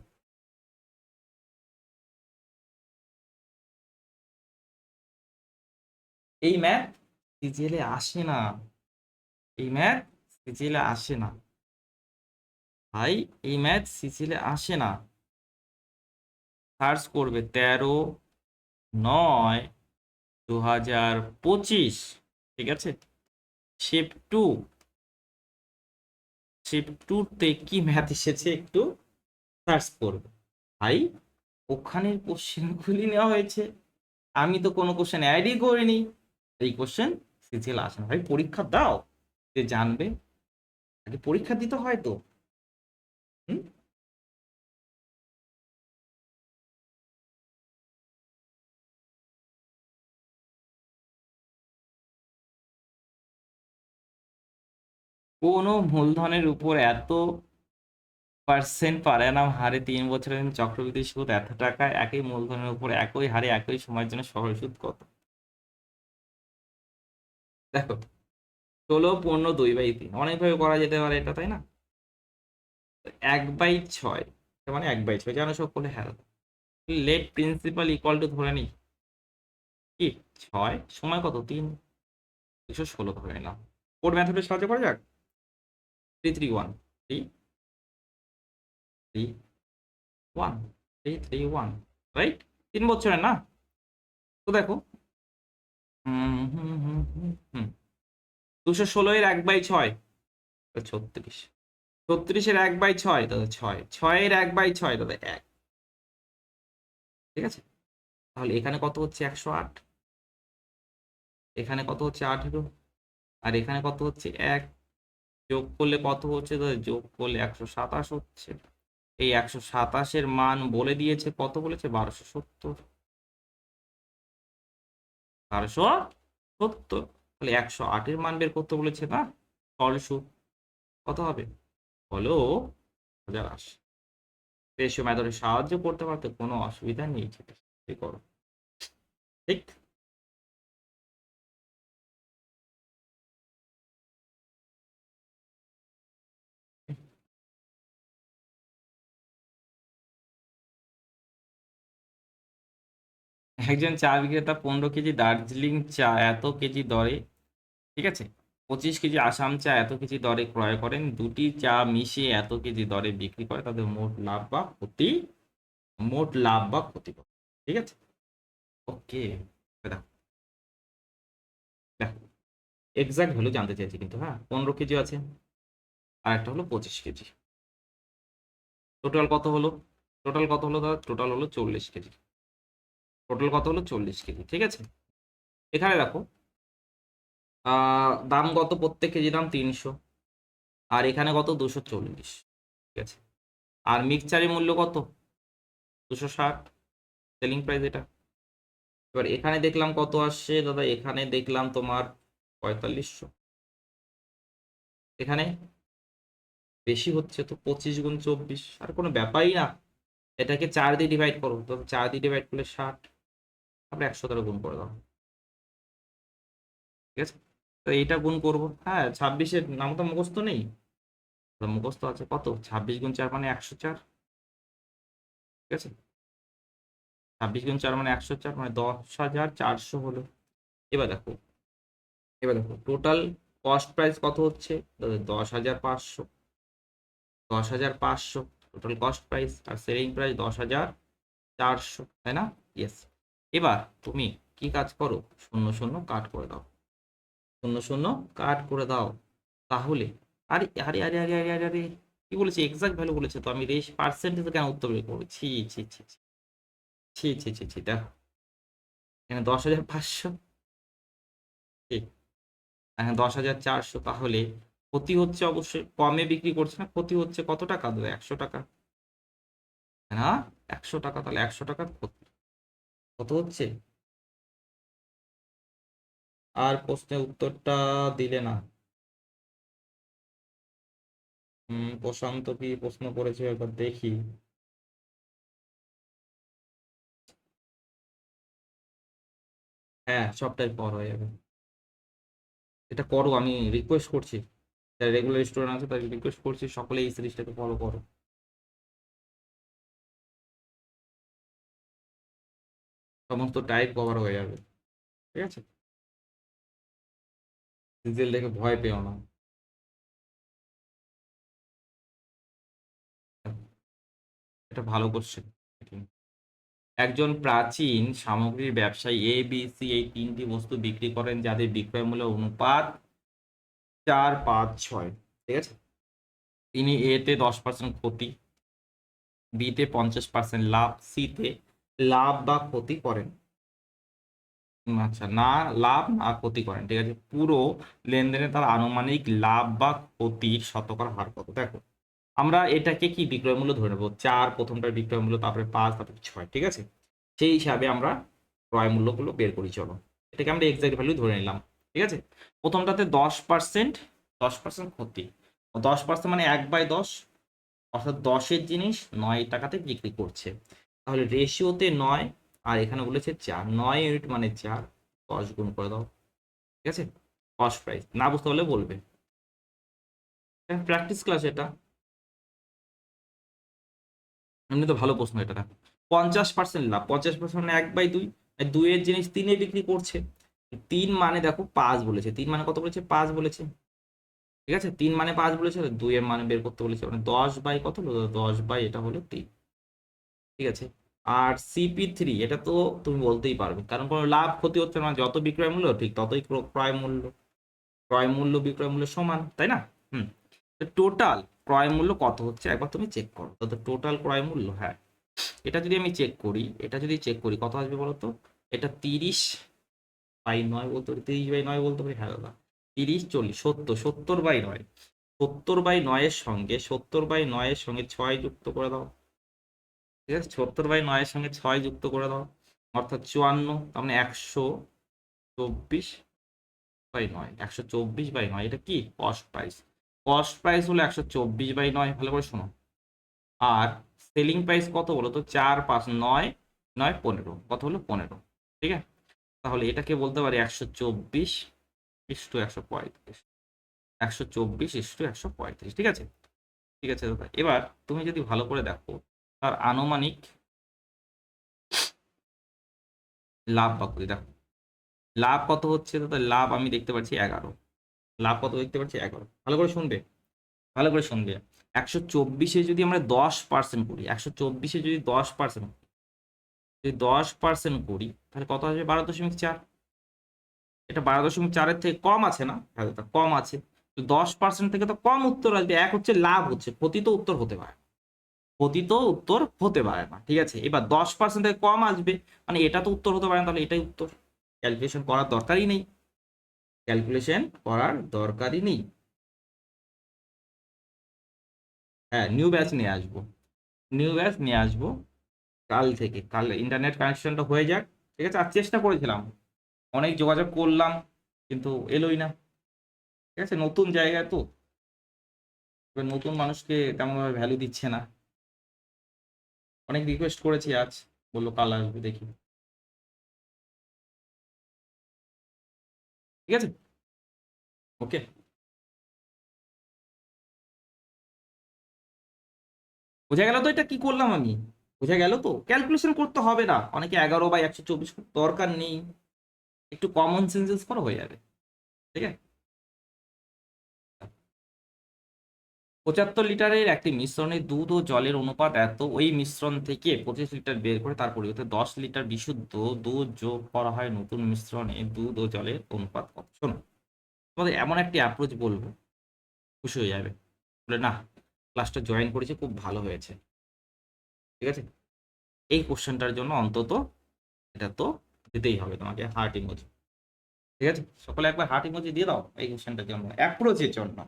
এই ম্যাথ সিজিএলে আসে না, এই ম্যাথ সিজিএলে আসে না ভাই, এই ম্যাথ সিজিএলে আসে না। সার্চ করবে 13/9/2025। ঠিক আছে, শিফট টু, শিফট টুতে কি ম্যাথ এসেছে একটু সার্চ করবে ভাই। ওখানের কোশ্চেনগুলি নেওয়া হয়েছে, আমি তো কোনো কোশ্চেন অ্যাডই করিনি। এই কোশ্চেন সিজিএল আসে না ভাই। পরীক্ষা দাও, যে জানবে। আগে পরীক্ষা দিতে হয় তো। হুম, কোনো মূলধনের উপর এত পার্সেন্ট পারে না হারে 3 বছরের চক্রবৃদ্ধি সুদ এত টাকা, একই মূলধনের উপর একই হারে একই সময়ের জন্য সরল সুদ কত? দেখো, 16, 15, 2/3 অনেকভাবে করা যেতে পারে এটা, তাই না? 1/6, তার মানে 1/6 জানো সব করলে হ্যাঁ। লেট প্রিন্সিপাল ইকুয়াল টু ধরে নিই কি 6, সময় কত? 3, 216 ধরে নিলাম। কোড মেথডে সাহায্য করা যাক। 3, 3, 1, 3, 3, 1, 3, 3, 1, রাইট? 3 বছরের না? তো দেখো, হুম হুম হুম হুম হুম 216-এর 1/6 36, 36-এর 1/6 দাদা 6, 6-এর 1/6 দাদা 1। ঠিক আছে, তাহলে এখানে কত হচ্ছে? 108, এখানে কত হচ্ছে? 18, আর এখানে কত হচ্ছে? 1। যোগ করলে কত হচ্ছে দাদা? যোগ করলে 127 হচ্ছে। এই 127-এর মান বলে দিয়েছে, কত বলেছে? 1270, 1270। তাহলে 108-এর মান বের করতে বলেছে না? সরল সুদ কত হবে? হলো 1080। রেশিও মেথডে সাহায্য করতে পারতে কোনো অসুবিধা নেই, সেটা ঠিক করো। ঠিক, একজন চা বিক্রেতা 15 কেজি দার্জিলিং চা এত কেজি দরে, ঠিক আছে, 25 কেজি আসাম চা এত কেজি দরে ক্রয় করেন, দুটি চা মিশিয়ে এত কেজি দরে বিক্রি করে, তাদের মোট লাভ বা ক্ষতি কত? ঠিক আছে, ওকে। দেখো, দেখো, এক্সাক্ট ভ্যালু জানতে চাইছি কিন্তু, হ্যাঁ, 15 কেজি আছে, আর একটা হলো 25 কেজি। টোটাল কত হলো? টোটাল কত হলো দাদা? টোটাল হলো 40 কেজি। টোটাল কত হলো? 40 কেজি। ঠিক আছে, এখানে দেখো, দাম কত? প্রত্যেক কেজি দাম 300, আর এখানে কত? 240। ঠিক আছে, আর মিক্সচারের মূল্য কত? 260, সেলিং প্রাইস এটা। এবার এখানে দেখলাম কত আসছে দাদা? এখানে দেখলাম তোমার 4500। এখানে বেশি হচ্ছে তো, 25 গুণ 24, আর কোনো ব্যাপারই না। এটাকে 4 দিয়ে ডিভাইড করো, তো 4 দিয়ে ডিভাইড করলে 60, তারপরে 100 দ্বারা গুণ করে দাও। ঠিক আছে, তো এইটা গুণ করবো। হ্যাঁ, 26-এর নাম তো মুখস্থ নেই, তো মুখস্থ আছে কত? 26 গুণ 4 মানে 104। ঠিক আছে, 26 গুণ 4 মানে 104, মানে 10,400 হলো। এবার দেখো, এবার দেখো টোটাল কস্ট প্রাইস কত হচ্ছে? 10,500, 10,500 টোটাল কস্ট প্রাইস, আর সেলিং প্রাইস 10,400, তাই না? ইয়েস। এবার তুমি কি কাজ করো? শূন্য শূন্য কাট করে দাও, শূন্য শূন্য কাট করে দাও। তাহলে, আরে আরে আরে আরে আরে আরে আরে, কি বলেছে? এক্সাক্ট ভ্যালু বলেছে তো, আমি রেশ পার্সেন্টেজ কেন উত্তর বের করবো? ছি ছি ছি ছি ছি ছি ছি ছি, দেখো এখানে 10,500, ঠিক, হ্যাঁ 10,400, তাহলে ক্ষতি হচ্ছে অবশ্যই, কমে বিক্রি করছে না, ক্ষতি হচ্ছে কত টাকা? 100 টাকা, না? 100 টাকা, তাহলে 100 টাকা কত হচ্ছে? আর প্রশ্নের উত্তরটা দিলে না। প্রশান্ত কি প্রশ্ন করেছে একবার দেখি। হ্যাঁ, সবটাই পর হয়ে যাবে। এটা করো, আমি রিকোয়েস্ট করছি, যারা রেগুলার স্টুডেন্ট আছে তাদের রিকোয়েস্ট করছি, সকলে এই সিরিজটাকে ফলো করো। সমস্ত টাইপ কভার হয়ে যাবে, ঠিক আছে? সিজিএল দেখে ভয় পেও না। এটা ভালো কোশ্চেন। একজন প্রাচীন সামগ্রীর ব্যবসায়ী এ বি সি এই তিনটি বস্তু বিক্রি করেন যাদের বিক্রয় মূল্য অনুপাত 4, 5, 6, ঠিক আছে? তিনি এতে 10% ক্ষতি, বিতে 50% লাভ, সিতে লাভ বা ক্ষতি করেন। আচ্ছা, না লাভ না ক্ষতি করেন, ঠিক আছে? পুরো লেনদেনে তার আনুমানিক লাভ বা ক্ষতির শতকরা হার কত? দেখো, আমরা এটাকে কি বিক্রয় মূল্য ধরে নেবো, 4 প্রথমটার বিক্রয় মূল্য, তারপরে 5, তারপরে 6, ঠিক আছে? সেই হিসাবে আমরা ক্রয় মূল্যগুলো বের করি, চলো এটাকে আমরা এক্সাক্ট ভ্যালু ধরে নিলাম, ঠিক আছে? প্রথমটাতে 10%, 10% ক্ষতি, 10% মানে 1/10, অর্থাৎ 10-এর জিনিস 9 টাকাতে বিক্রি করছে। তাহলে রেশিওতে 9, আর এখানে বলেছে 4, 9 ইউনিট মানে 4, 10 গুণ করে দাও, ঠিক আছে? কস্ট প্রাইস না বুঝতে পারলে বলবে, প্র্যাকটিস ক্লাস এটা, এমনি তো ভালো প্রশ্ন এটা। দেখো, 50% লাভ, 50% মানে 1/2, 2-এর জিনিস 3-এ বিক্রি করছে। 3 মানে দেখো 5 বলেছে, 3 মানে কত বলেছে? 5 বলেছে, ঠিক আছে? 3 মানে 5 বলেছে, 2-এর মানে বের করতে বলেছে, মানে 10 বাই কত হলো? 10 বাই এটা হলো 3, ঠিক আছে? আর CP3 এটা তো তুমি বলতেই পারবে, কারণ কোনো লাভ ক্ষতি হচ্ছে না, যত বিক্রয় মূল্য ঠিক ততই ক্রয় মূল্য, ক্রয় মূল্য বিক্রয় মূল্য সমান, তাই না? হুম। টোটাল ক্রয় মূল্য কত হচ্ছে একবার তুমি চেক করো তো, টোটাল ক্রয় মূল্য, হ্যাঁ এটা যদি আমি চেক করি, এটা যদি চেক করি কত আসবে বলো তো? এটা 30/9 বলতে পারি, 30/9 বলতে পারি, হ্যাঁ দাদা 30, 40, 70, 70/9, 70/9-এর সঙ্গে 70/9-এর সঙ্গে 6 যুক্ত করে দাও, ঠিক আছে? 70/9-এর সঙ্গে 6 যুক্ত করে দাও, অর্থাৎ 54, তার মানে 124/9, 124/9, এটা কি কস্ট প্রাইস? কস্ট প্রাইস হলো 124/9, ভালো করে শোনো। আর সেলিং প্রাইস কত বলো তো? 4, 5, 9, 9, 15, কত হলো? 15, ঠিক আছে? তাহলে এটাকে বলতে পারি 124/135, 124/135, ঠিক আছে? ঠিক আছে দাদা, এবার তুমি যদি ভালো করে দেখো তার আনুমানিক লাভ বা ক্ষতি, দেখো লাভ কত হচ্ছে দাদা? লাভ আমি দেখতে পাচ্ছি 11, লাভ কত দেখতে পাচ্ছি? 11, ভালো করে শুনবে, ভালো করে শুনবে। 124-এ যদি আমরা 10% করি, 124-এ যদি 10%, যদি 10% করি তাহলে কত আসবে? 12.4, এটা 12.4-এর থেকে কম আছে না? হ্যাঁ দাদা কম আছে। 10% থেকে তো কম উত্তর আসবে, এক হচ্ছে লাভ, হচ্ছে ক্ষতি তো উত্তর হতে পারে, ক্ষতি তো উত্তর হতে পারে না, ঠিক আছে? এবার 10% থেকে কম আসবে, মানে এটা তো উত্তর হতে পারে না, তাহলে এটাই উত্তর। ক্যালকুলেশন করার দরকারই নেই, ক্যালকুলেশন করার দরকারই নেই। হ্যাঁ, নিউ ব্যাচ নিয়ে আসবো, নিউ ব্যাচ নিয়ে আসবো কাল থেকে, কাল ইন্টারনেট কানেকশনটা হয়ে যাক, ঠিক আছে? আর চেষ্টা করেছিলাম, অনেক যোগাযোগ করলাম, কিন্তু এলোই না, ঠিক আছে? নতুন জায়গায় তো, এবার নতুন মানুষকে তেমনভাবে ভ্যালু দিচ্ছে না। অনেক রিকোয়েস্ট করেছি, আজ বললো কাল আসবে, দেখি, ঠিক আছে? ওকে, বোঝা গেল তো এটা কি করলাম আমি? বোঝা গেল তো? ক্যালকুলেশন করতে হবে না, অনেকে 11/124 দরকার নেই, একটু কমন সেন্স ইউজ করো, হয়ে যাবে, ঠিক আছে? 75 লিটারের একটি মিশ্রণে দুধ ও জলের অনুপাত এত, ওই মিশ্রণ থেকে 25 লিটার বের করে তার পরিবর্তে 10 লিটার বিশুদ্ধ দুধ যোগ করা হয়, নতুন মিশ্রণে দুধ ও জলের অনুপাত কত? শোনো, তোমাদের এমন একটি অ্যাপ্রোচ বলবো, খুশি হয়ে যাবে, বলে না ক্লাসটা জয়েন করেছে খুব ভালো হয়েছে, ঠিক আছে? এই কোশ্চেনটার জন্য অন্তত এটা তো দিতেই হবে তোমাকে হার্ট ইমোজি, ঠিক আছে? সকলে একবার হার্ট ইমোজি দিয়ে দাও এই কোশ্চেনটার জন্য, অ্যাপ্রোচের জন্য,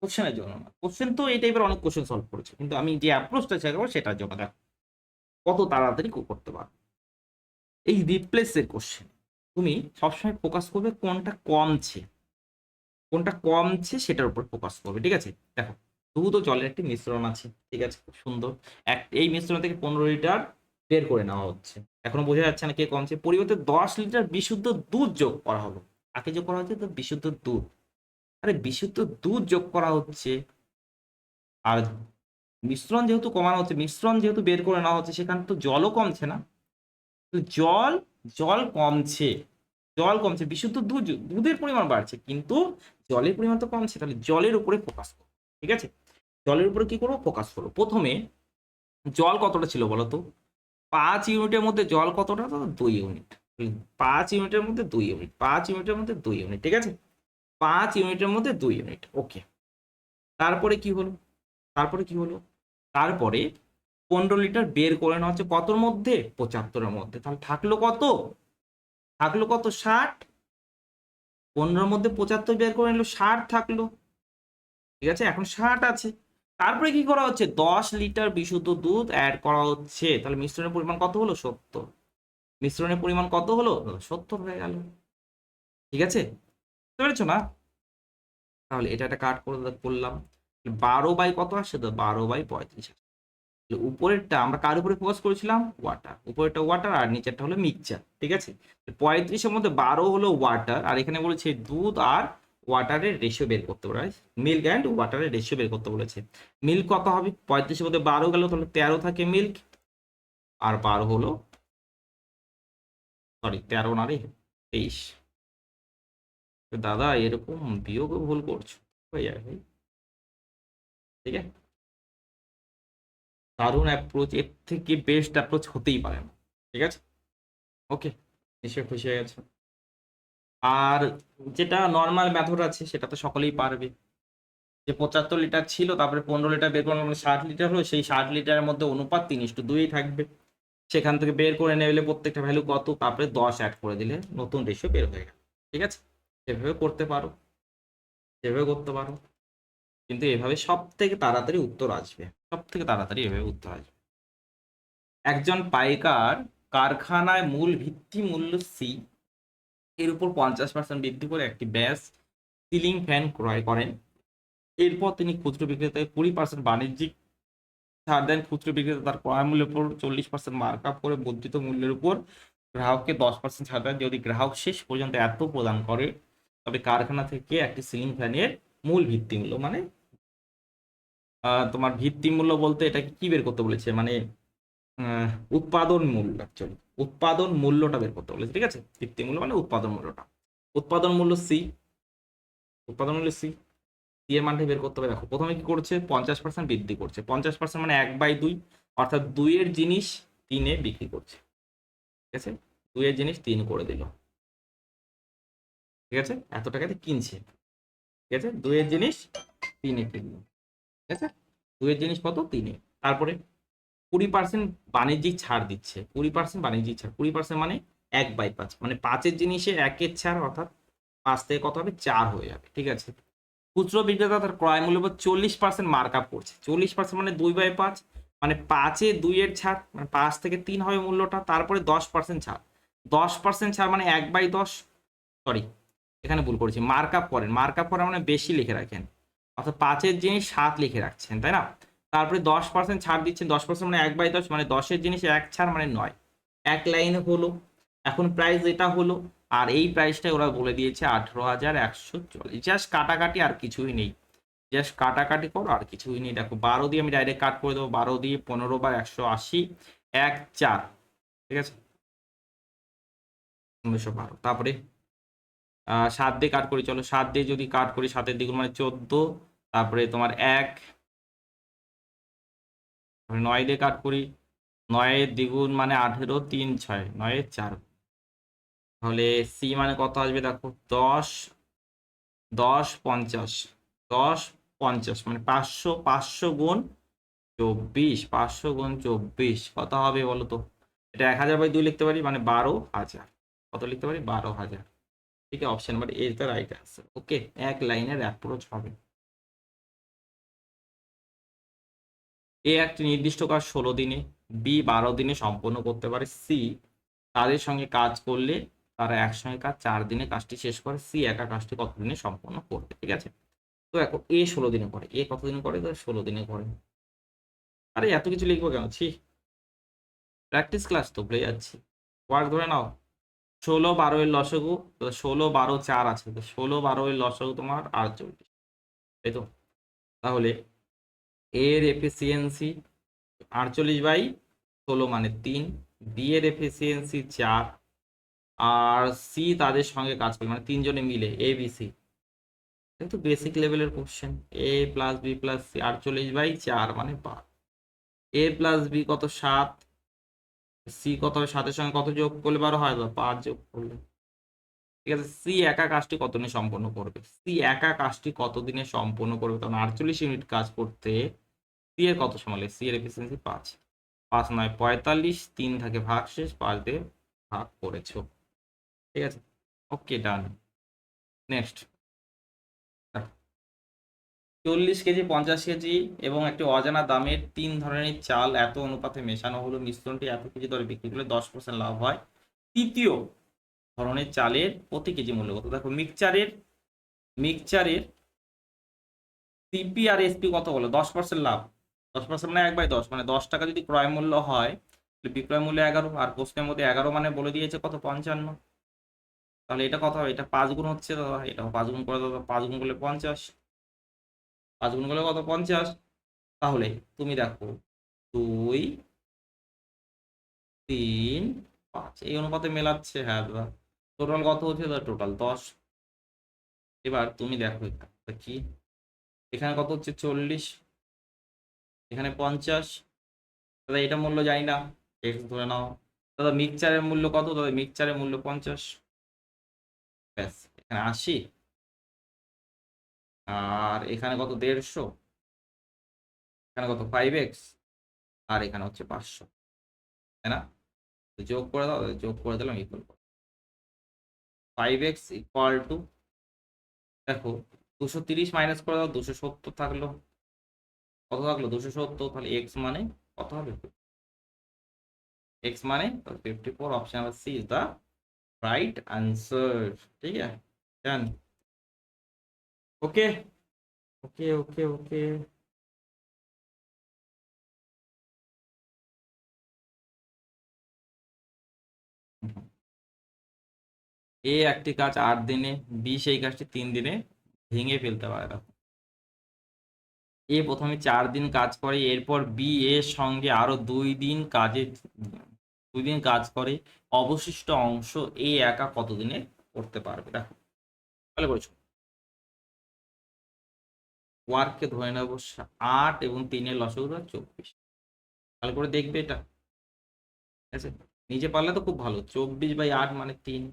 কোশ্চেনের জন্য না। কোশ্চেন তো এই টাইপের অনেক কোশ্চেন সলভ করেছে, কিন্তু আমি যে অ্যাপ্রোচটা শেখাবো সেটার জন্য, দেখো কত তাড়াতাড়ি করতে পারো। এই রিপ্লেসের কোশ্চেন তুমি সবসময় ফোকাস করবে কোনটা কমছে সেটার উপর ফোকাস করবে, ঠিক আছে। দেখো, দুধ ও জলের একটি মিশ্রণ আছে, ঠিক আছে, খুব সুন্দর। এই মিশ্রণ থেকে 15 লিটার বের করে নেওয়া হচ্ছে। এখনো বোঝা যাচ্ছে না কে কমছে। পরিবর্তে 10 লিটার বিশুদ্ধ দুধ যোগ করা হলো। আগে যোগ করা হচ্ছে তো বিশুদ্ধ দুধ, আরে বিশুদ্ধ দুধ যোগ করা হচ্ছে। আর মিশ্রণ যেহেতু কমানো হচ্ছে, মিশ্রণ যেহেতু বের করে নেওয়া হচ্ছে, সেখানে তো জলও কমছে না। তো জল জল কমছে, বিশুদ্ধ দুধের পরিমাণ বাড়ছে, কিন্তু জলের পরিমাণ তো কমছে। তাহলে জলের উপরে ফোকাস করো, ঠিক আছে। জলের উপরে কি করবো, ফোকাস করো। প্রথমে জল কতটা ছিল বলো তো? 5 ইউনিটের মধ্যে জল কতটা? তো 2 ইউনিট। 5 ইউনিটের মধ্যে 2 ইউনিট, 5 ইউনিটের মধ্যে 2 ইউনিট, ঠিক আছে। 5 ইউনিটের মধ্যে 2 ইউনিট, ওকে। তারপরে কি হলো? তারপরে 15 লিটার বের করে নেওয়া হচ্ছে কতর মধ্যে? 75-এর মধ্যে। তাহলে থাকলো কত? 60। 15-র মধ্যে 75 বের করে নিল, 60 থাকলো, ঠিক আছে। এখন 60 আছে। তারপরে কি করা হচ্ছে? 10 লিটার বিশুদ্ধ দুধ অ্যাড করা হচ্ছে। তাহলে মিশ্রণের পরিমাণ কত হলো? 70। মিশ্রণের পরিমাণ কত হলো? 70 হয়ে গেল, ঠিক আছে। বুঝতে পেরেছো না? তাহলে এটা একটা কাট করে করলাম। 12 বাই কত আসছে? তো 12/35। উপরেরটা আমরা কার উপরে ফোকাস করেছিলাম? ওয়াটার। উপরেরটা ওয়াটার আর নিচেরটা হলো মিক্সচার, ঠিক আছে। 35-এর মধ্যে 12 হলো ওয়াটার, আর এখানে বলেছে দুধ আর ওয়াটারের রেশিও বের করতে বলে, মিল্ক অ্যান্ড ওয়াটারের রেশিও বের করতে বলেছে। মিল্ক কত হবে? 35-এর মধ্যে 12 গেল, তাহলে 13 থাকে মিল্ক, আর 12 হলো, সরি 13 না রে, 23। দাদা এরকম বিয়োগ ভুল করছো, হয়ে যাবে ভাই, ঠিক আছে। দারুণ অ্যাপ্রোচ, এর থেকে বেস্ট অ্যাপ্রোচ হতেই পারে না, ঠিক আছে। ওকে, নিশ্চয়ই খুশি হয়ে গেছে। আর যেটা নর্মাল মেথড আছে সেটা তো সকলেই পারবে। যে 75 লিটার ছিল, তারপরে 15 লিটার বের করলাম, মানে 60 লিটার হলো। সেই 60 লিটারের মধ্যে অনুপাত 3:2 থাকবে। সেখান থেকে বের করে নেবে প্রত্যেকটা ভ্যালু কত, তারপরে 10 অ্যাড করে দিলে নতুন রেশিও বের হয়ে গেল, ঠিক আছে। এভাবে করতে পারো, এভাবে করতে পারো, কিন্তু এভাবে সব থেকে তাড়াতাড়ি উত্তর আসবে, সব থেকে তাড়াতাড়ি এভাবে উত্তর আসবে। একজন পাইকার কারখানায় মূল ভিত্তি মূল্য সি এর উপর 50% বৃদ্ধি করে একটি ব্যাস সিলিং ফ্যান ক্রয় করেন। এরপর তিনি খুচরো বিক্রেতাকে 20% বাণিজ্যিক ছাড় দেন। খুচরো বিক্রেতা তার ক্রয় মূল্যের উপর 40% মার্ক আপ করে বর্ধিত মূল্যের উপর গ্রাহককে 10% ছাড় দেন। যদি গ্রাহক শেষ পর্যন্ত এত প্রদান করে, তবে কারখানা থেকে একটি সিলিং ফ্যানের মূল ভিত্তি মূল্য, মানে তোমার ভিত্তি মূল্য বলতে এটাকে কি বের করতে বলেছে, মানে আহ, উৎপাদন মূল্য, অ্যাকচুয়ালি উৎপাদন মূল্যটা বের করতে বলেছে, ঠিক আছে। ভিত্তি মূল্য মানে উৎপাদন মূল্যটা। উৎপাদন মূল্য সি, উৎপাদন মূল্য সি, সি এর মানটা বের করতে হবে। দেখো প্রথমে কি করছে? 50% বৃদ্ধি করছে। 50% মানে 1/2, অর্থাৎ 2-এর জিনিস 3-এ বিক্রি করছে, ঠিক আছে। 2-এর জিনিস 3 করে দিল, ঠিক আছে। এত টাকাতে কিনছে, ঠিক আছে। 2-এর জিনিস 3-এ কিনলো, ঠিক আছে। 2-এর জিনিস কত? 3-এ। তারপরে 20% বাণিজ্যিক ছাড় দিচ্ছে। 20% বাণিজ্যিক ছাড়, 20% মানে 1/5, মানে 5-এর জিনিসে 1-এর ছাড়, অর্থাৎ 5 থেকে কত হবে? 4 হয়ে যাবে, ঠিক আছে। খুচরো বিক্রেতা তার ক্রয় মূল্যের উপর 40% মার্ক আপ করছে। 40% মানে 2/5, মানে 5-এ 2-এর ছাড়, মানে 5 থেকে 3 হবে মূল্যটা। তারপরে 10% ছাড়, 10% ছাড় মানে 1/10, সরি এখানে ভুল করেছি। মার্ক আপ করেন, মার্ক আপ করা মানে বেশি লিখে রাখেন, অর্থাৎ 5-এর জিনিস 7 লিখে রাখছেন, তাই না। তারপরে 10% ছাড় দিচ্ছেন। 10% মানে 1/10, মানে 10-এর জিনিস 1 ছাড় মানে 9। এক লাইনে হলো। এখন প্রাইস এটা হলো, আর এই প্রাইসটা ওরা বলে দিয়েছে 18,140। জাস্ট কাটাকাটি, আর কিছুই নেই। জাস্ট কাটাকাটি করো, আর কিছুই নেই। দেখো 12 দিয়ে আমি ডাইরেক্ট কাট করে দেবো। 12 দিয়ে 15/180, 1/4, ঠিক আছে, 1912। তারপরে 7 দিয়ে কাট করি, চলো 7 দিয়ে যদি কাট করি, 7-এর দ্বিগুণ মানে 14, তারপরে তোমার 1, 9 দিয়ে কাট করি, 9-এর দ্বিগুণ মানে 18, 3 6, 9-এর 4। তাহলে সি মানে কত আসবে? দেখো 10, 10 50, 10 50 মানে 500, 500 গুণ 24, 500 গুণ 24 কত হবে বলো তো? এটা 1000/2 লিখতে পারি, মানে 12,000। কত লিখতে পারি? 12,000, ঠিক আছে। Option number A is the right answer. Okay, এক লাইনের অ্যাপ্রোচ হবে। এ একটি নির্দিষ্ট কাজ 16 দিনে, বি 12 দিনে সম্পন্ন করতে পারে, সি তাদের সঙ্গে কাজ করলে তারা একসঙ্গে কাজ 4 দিনে কাজটি শেষ করে, সি একা কাজটি কত দিনে সম্পন্ন করবে। ঠিক আছে, তো দেখো এ 16 দিনে করে, এ কত দিনে করে, 16 দিনে করে। আরে এত কিছু লিখবো কেন, ছি, প্র্যাকটিস ক্লাস তো ভুলে যাচ্ছি। ওয়ার্ক ধরে নাও, 16 12 এর লসাগু, 16 12 4 আছে, তো 16 12 এর লসাগু তোমার 48, তাই তো? তাহলে এর এফিসিয়েন্সি 48/16 মানে 3, বি এর এফিসিয়েন্সি 4, আর সি তাদের সঙ্গে কাজ করে মানে তিনজনে মিলে, এ বি সি। কিন্তু বেসিক লেভেলের কোশ্চেন, এ প্লাস বি প্লাস সি 48/4 মানে 5, এ প্লাস বি কত 7, সি কত হবে, 7-এর সঙ্গে কত যোগ করলে 12 হয়, 5 যোগ করলে। ঠিক আছে, সি একা কাজটি কত দিনে সম্পন্ন করবে, সি একা কাজটি কত দিনে সম্পন্ন করবে, তখন 48 ইউনিট কাজ করতে সি এর কত সময় লাগে, সি এর এফিসিয়েন্সি 5, 5 9 45, 3 থাকে ভাগশেষ, 5 দিয়ে ভাগ করেছো। ঠিক আছে, ওকে ডান। নেক্সট, 40 কেজি 50 কেজি এবং একটি অজানা দামের 3 ধরনের চাল এত অনুপাতে মেশানো হলো, মিশ্রণটি এত কেজি দরে বিক্রি করলে 10% লাভ হয়, তৃতীয় ধরনের চালের প্রতি কেজি মূল্য কত? দেখো মিক্সচারের মিক্সচারের সিপি আর এসপি কত বলো, 10% লাভ, 10% মানে 1/10, মানে 10 টাকা যদি ক্রয় মূল্য হয়, বিক্রয় মূল্য 11, আর প্রশ্নের মধ্যে 11 মানে বলে দিয়েছে কত, 55। তাহলে এটা কত হবে, এটা 5 গুণ হচ্ছে দাদা, এটাও 5 গুণ করে দাদা, 5 গুণ করলে 50, 5 গুণ করলে কত, 50। তাহলে তুমি দেখো 2 3 5 এই অনুপাতে মেলাচ্ছে, হ্যাঁ দাদা। টোটাল কত হচ্ছে দাদা, টোটাল 10। এবার তুমি দেখো এটা কি, এখানে কত হচ্ছে 40, এখানে 50, দাদা এটা মূল্য জানি না, এক্স ধরে নাও। দাদা মিক্সচারের মূল্য কত, দাদা মিক্সচারের মূল্য 50, ব্যাস এখানে 80, আর এখানে কত 150, এখানে কত 5x, আর এখানে হচ্ছে 500, তাই না? তো যোগ করে দাও, যোগ করে দিলাম, ইকুয়াল 5x ইকুয়াল টু, দেখো 230 মাইনাস করে দাও, 270 থাকলো, কত থাকলো 270, তাহলে এক্স মানে কত হবে, এক্স মানে 54, option number C is the right answer. ঠিক আছে, ডান। ওকে ওকে ওকে ওকে। এ একটি কাজ 8 দিনে, বি সেই কাজটি 3 দিনে ভেঙে ফেলতে পারে। দেখো এ প্রথমে 4 দিন কাজ করে, এরপর বি এর সঙ্গে আরো 2 দিন কাজ করে, অবশিষ্ট অংশ এ একা কত দিনে করতে পারবে। দেখো তাহলে বলছো ওয়ার্ককে ধরে নেবো 8 এবং 3-এর লসাগু 24, ভালো করে দেখবে এটা, ঠিক আছে? নিজে পারলে তো খুব ভালো, 24/8 মানে 3।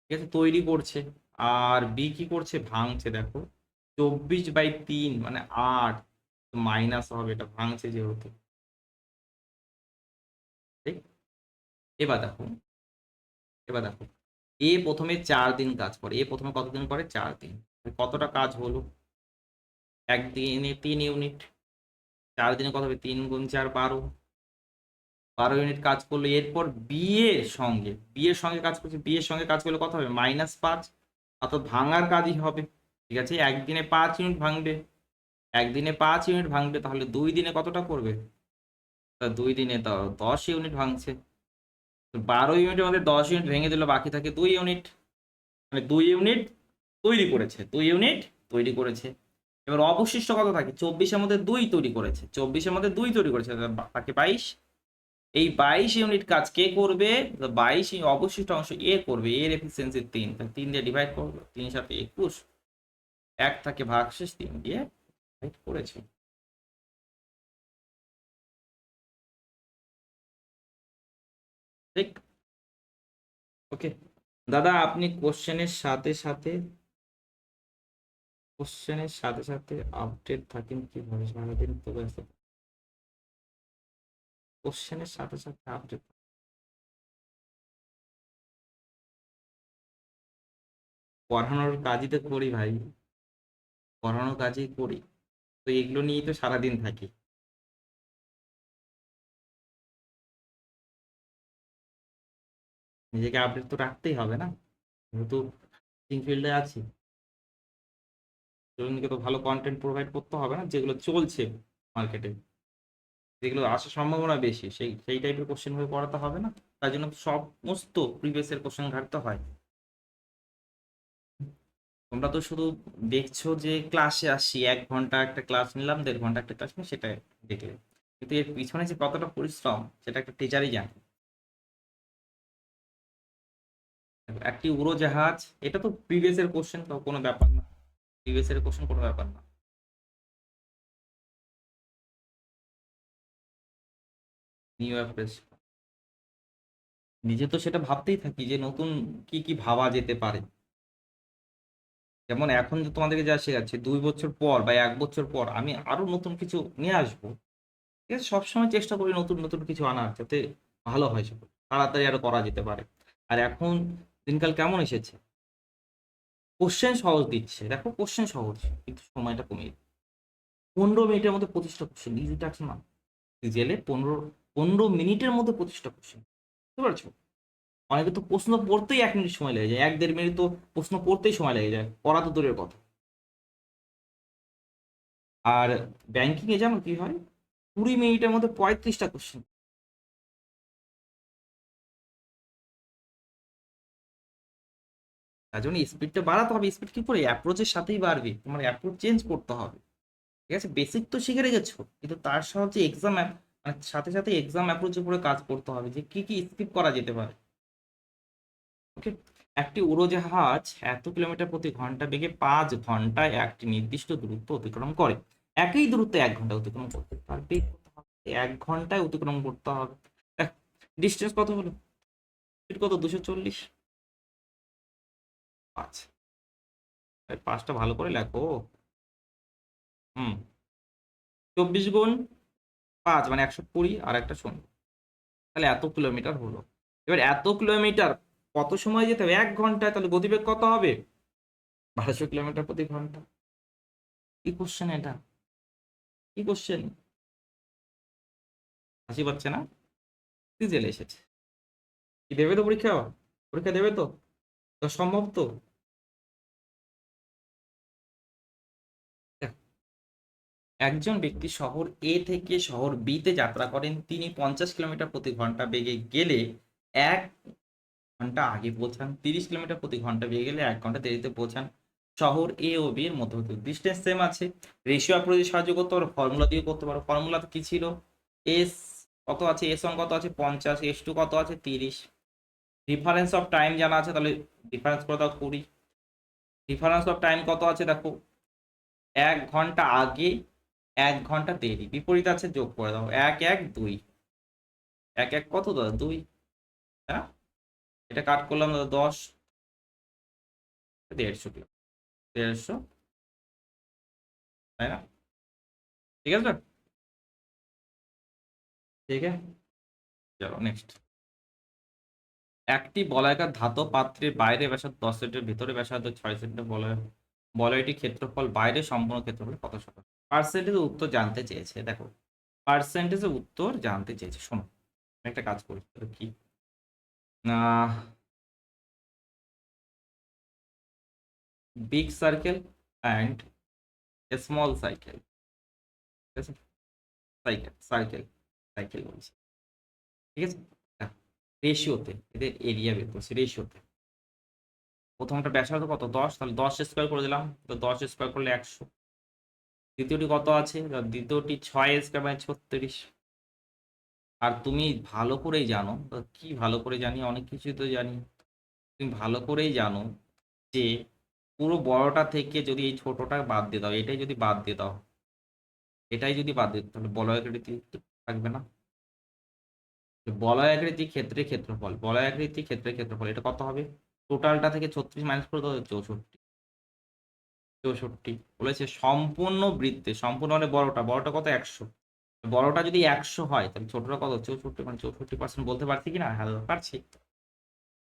ঠিক আছে, তৈরি করছে, আর বি কি করছে, ভাঙছে। দেখো 24/3 মানে 8, মাইনাস হবে, এটা ভাঙছে যেহেতু। ঠিক, এবার দেখো, এবার দেখো এ প্রথমে 4 দিন কাজ করে, এ প্রথমে কতদিন করে, 4 দিন, কতটা কাজ হলো, একদিনে 3 ইউনিট, 4 দিনে কত হবে, 3 গুণ 4 12, 12 ইউনিট কাজ করলো। এরপর বিয়ের সঙ্গে কাজ করছে, বিয়ের সঙ্গে কাজ করলে কত হবে, -5, অর্থাৎ ভাঙার কাজই হবে। ঠিক আছে, একদিনে 5 ইউনিট ভাঙবে, একদিনে 5 ইউনিট ভাঙবে, তাহলে 2 দিনে কতটা করবে, তা 2 দিনে তো 10 ইউনিট ভাঙছে, 12 ইউনিটের মধ্যে 10 ইউনিট ভেঙে দিল, বাকি থাকে 2 ইউনিট, মানে 2 ইউনিট তৈরি করেছে, 2 ইউনিট তৈরি করেছে। এবার অবশিষ্ট কত থাকে, 24-এর মধ্যে 2 তৈরি করেছে, 24-এর মধ্যে 2 তৈরি করেছে, বাকি 22, এই 22 ইউনিট কাজ কে করবে, 22 অবশিষ্ট অংশ এ করবে, এর এফিসিয়েন্সি 3, 3 দিয়ে ডিভাইড করবো, 3 7 21, 1 থাকে ভাগশেষ, 3 দিয়ে ডিভাইড করেছে। ঠিক, ওকে দাদা, আপনি কোশ্চেনের সাথে আপডেট থাকেন কিভাবে, সারাদিন তো ব্যস্ত, কোশ্চেনের সাথে সাথে আপডেট, পড়ানোর কাজই তো করি ভাই, পড়ানোর কাজই করি, তো এগুলো নিয়েই তো সারাদিন থাকি। নিজেকে আপডেট তো রাখতেই হবে না, যেহেতু টিচিং ফিল্ডে আছি, সেগুলোকে তো ভালো কন্টেন্ট প্রোভাইড করতে হবে না, যেগুলো চলছে মার্কেটে, যেগুলো আসার সম্ভাবনা বেশি, সেই টাইপের কোশ্চেন ভাবে পড়াতে হবে না। তার জন্য সমস্ত প্রিভিয়াস এর কোশ্চেন ঘাটতে হয়। তোমরা তো শুধু দেখছো যে ক্লাসে আসি, 1 ঘন্টা একটা ক্লাস নিলাম, 1.5 ঘন্টা একটা ক্লাস নিই, সেটা দেখলে, কিন্তু এর পিছনে যে কতটা পরিশ্রম সেটা একটা টিচারই জানে। একটি উড়োজাহাজ, এটা তো প্রিভিয়াস এর কোশ্চেন, তো কোনো ব্যাপার না, প্রিভিয়াস এর কোশ্চেন কোনো ব্যাপার না। নিউ ইয়র্ক প্রেস, নিজে তো সেটা ভাবতেই থাকি যে নতুন কি কি ভাবা যেতে পারে। যেমন এখন যে তোমাদেরকে যা শেখাচ্ছি, 2 বছর পর বা 1 বছর পর আমি আরো নতুন কিছু নিয়ে আসবো। ঠিক আছে, সবসময় চেষ্টা করি নতুন নতুন কিছু আনার, যাতে ভালো হয়, সেগুলো তাড়াতাড়ি আরো করা যেতে পারে। আর এখন দিনকাল কেমন এসেছে, কোশ্চেন সহজ দিচ্ছে, দেখো কোশ্চেন সহজ, কিন্তু সময়টা কমিয়ে দিচ্ছে। 15 মিনিটের মধ্যে 25টা কোশ্চেন, ইজি টাস্ক না। জেলে 15 মিনিটের মধ্যে 25টা কোশ্চেন, বুঝতে পারছো? অনেকে তো প্রশ্ন পড়তেই 1 মিনিট সময় লেগে যায়, 1-1.5 মিনিট তো প্রশ্ন পড়তেই সময় লেগে যায়, পড়া তো দূরের কথা। আর ব্যাংকিং এ জানো কি হয়, 20 মিনিটের মধ্যে 35টা কোশ্চেন। তার জন্য স্পিডটা বাড়াতে হবে। স্পিড কি করে, অ্যাপ্রোচের সাথেই বাড়বে, তোমার অ্যাপ্রোচ চেঞ্জ করতে হবে। ঠিক আছে, বেসিক তো শিখে রেখেছো, কিন্তু তার সাহায্যে এক্সাম মানে সাথে সাথে এক্সাম অ্যাপ্রোচের উপরে কাজ করতে হবে, যে কি কি স্কিপ করা যেতে পারে। ওকে, একটি উড়োজাহাজ এত কিলোমিটার প্রতি ঘন্টা বেগে 5 ঘন্টায় একটি নির্দিষ্ট দূরত্ব অতিক্রম করে। একই দূরত্ব 1 ঘন্টা অতিক্রম করতে পারবে, 1 ঘন্টায় অতিক্রম করতে হবে। ডিস্টেন্স কত হলো, স্পিড কত, 240। 5, 5টা ভালো করে লেখো। হুম, 24 গুণ 5 মানে 120, আর একটা 0, তাহলে এত কিলোমিটার হলো। এবার এত কিলোমিটার কত সময় যেতে হবে, 1 ঘন্টায়, তাহলে গতিবেগ কত হবে, 1200 কিলোমিটার প্রতি ঘন্টা। কি কোশ্চেন এটা, কি কোশ্চেন, হাসি পাচ্ছে না? সিজিএল এসেছে, কি দেবে তো পরীক্ষা, পরীক্ষা দেবে তো, তো সম্ভব তো। দেখো, একজন ব্যক্তি শহর এ থেকে শহর বি তে যাত্রা করেন, তিনি 50 কিলোমিটার প্রতি ঘন্টা বেগে গেলে 1 ঘন্টা আগে পৌঁছান, 30 কিলোমিটার প্রতি ঘন্টা বেগে গেলে 1 ঘন্টা দেরিতে পৌঁছান। শহর এ ও বি এর মধ্যবর্তী ডিস্টেন্স সেম আছে, রেশিও অ্যাপ্রোচ সাহায্য করতে পারো, ফর্মুলা দিয়ে করতে পারো। ফর্মুলা কি ছিল, এস কত আছে, এস 1 কত আছে 50, এস 2 কত আছে 30। ডিফারেন্স অফ টাইম জানা আছে, তাহলে ডিফারেন্স করে দাও 20। ডিফারেন্স অফ টাইম কত আছে দেখো, 1 ঘন্টা আগে 1 ঘন্টা দেরি, বিপরীত আছে, যোগ করে দাও, 1 1 2, 1 1 কত দাদা 2, হ্যাঁ, এটা কাট করলাম দাদা 10, 150 কিলো, 150, তাই না? ঠিক আছে, ঠিক আছে, চলো নেক্সট। একটি বলয়াকার ধাতব পাত্রের বাইরে ব্যাসার্ধ 10 সেন্টিমিটার, ভিতরে ব্যাসার্ধ 6 সেন্টিমিটার, বলয়টির ক্ষেত্রফল বাইরে সম্পূর্ণ ক্ষেত্রফল কত শতাংশ? পার্সেন্টেজের উত্তর জানতে চেয়েছে, দেখো পার্সেন্টেজের উত্তর জানতে চেয়েছে, শোনো আমি একটা কাজ করি, সেটা কি, big circle and small cycle, ঠিক আছে, সাইকেল সার্কেল সাইকেল বলছি, ঠিক আছে। রেশিওতে এদের এরিয়া বের করছি, রেশিওতে প্রথমটা ব্যাসার্ধ কত 10, তাহলে 10 স্কোয়ার করে দিলাম, তো 10 স্কোয়ার করলে 100। দ্বিতীয়টি কত আছে, দ্বিতীয়টি 6 স্কোয়ার মানে 36। আর তুমি ভালো করেই জানো, তো কি ভালো করে জানি, অনেক কিছুই তো জানি, তুমি ভালো করেই জানো যে পুরো বড়টা থেকে যদি এই ছোটটা বাদ দিয়ে দাও, এটাই যদি বাদ দিয়ে দাও, এটাই যদি বাদ দিয়ে দাও, তাহলে বলয়াকৃতি থাকবে না। বলয়াকৃতি ক্ষেত্রে ক্ষেত্রফল, বলয়াকৃতি ক্ষেত্রে ক্ষেত্রফল, এটা কত হবে, টোটালটা থেকে 36 মাইনাস করে দাও, 64। 64 বলেছে সম্পূর্ণ বৃত্তে, সম্পূর্ণ মানে বড়টা, বড়টা কত 100, বড়টা যদি 100 হয় তাহলে ছোটটা কত 64, মানে 64% বলতে পারছি কি না, হ্যাঁ পারছি।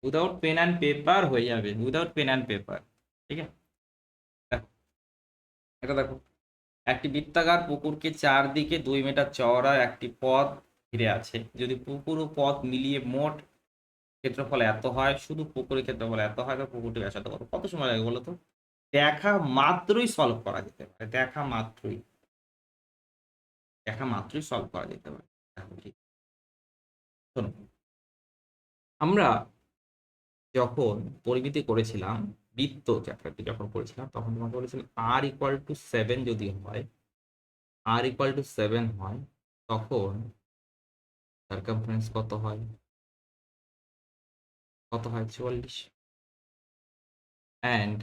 উইদাউট পেন অ্যান্ড পেপার হয়ে যাবে, উইদাউট পেন অ্যান্ড পেপার। ঠিক আছে, দেখো এটা দেখো, একটি বৃত্তাকার পুকুরকে চারদিকে 2 মিটার চওড়া একটি পথ ঘিরে আছে, যদি পুকুর ও পথ মিলিয়ে মোট ক্ষেত্রফল এত হয়, শুধু পুকুরের ক্ষেত্রফল এত হয়, তো পুকুরটি ব্যাসার্ধ কত, কত সময় লাগে বলো তো? দেখা মাত্রই সলভ করা যেতে পারে, দেখা মাত্রই সলভ করা যেতে পারে। শোনো, আমরা যখন পরিমিতি করেছিলাম, বৃত্ত চ্যাপ্টারটি যখন করেছিলাম, তখন তোমাকে বলেছিলাম r=7 যদি হয়, r=7 হয়, তখন সার্কামফারেন্স কত হয়? 44, অ্যান্ড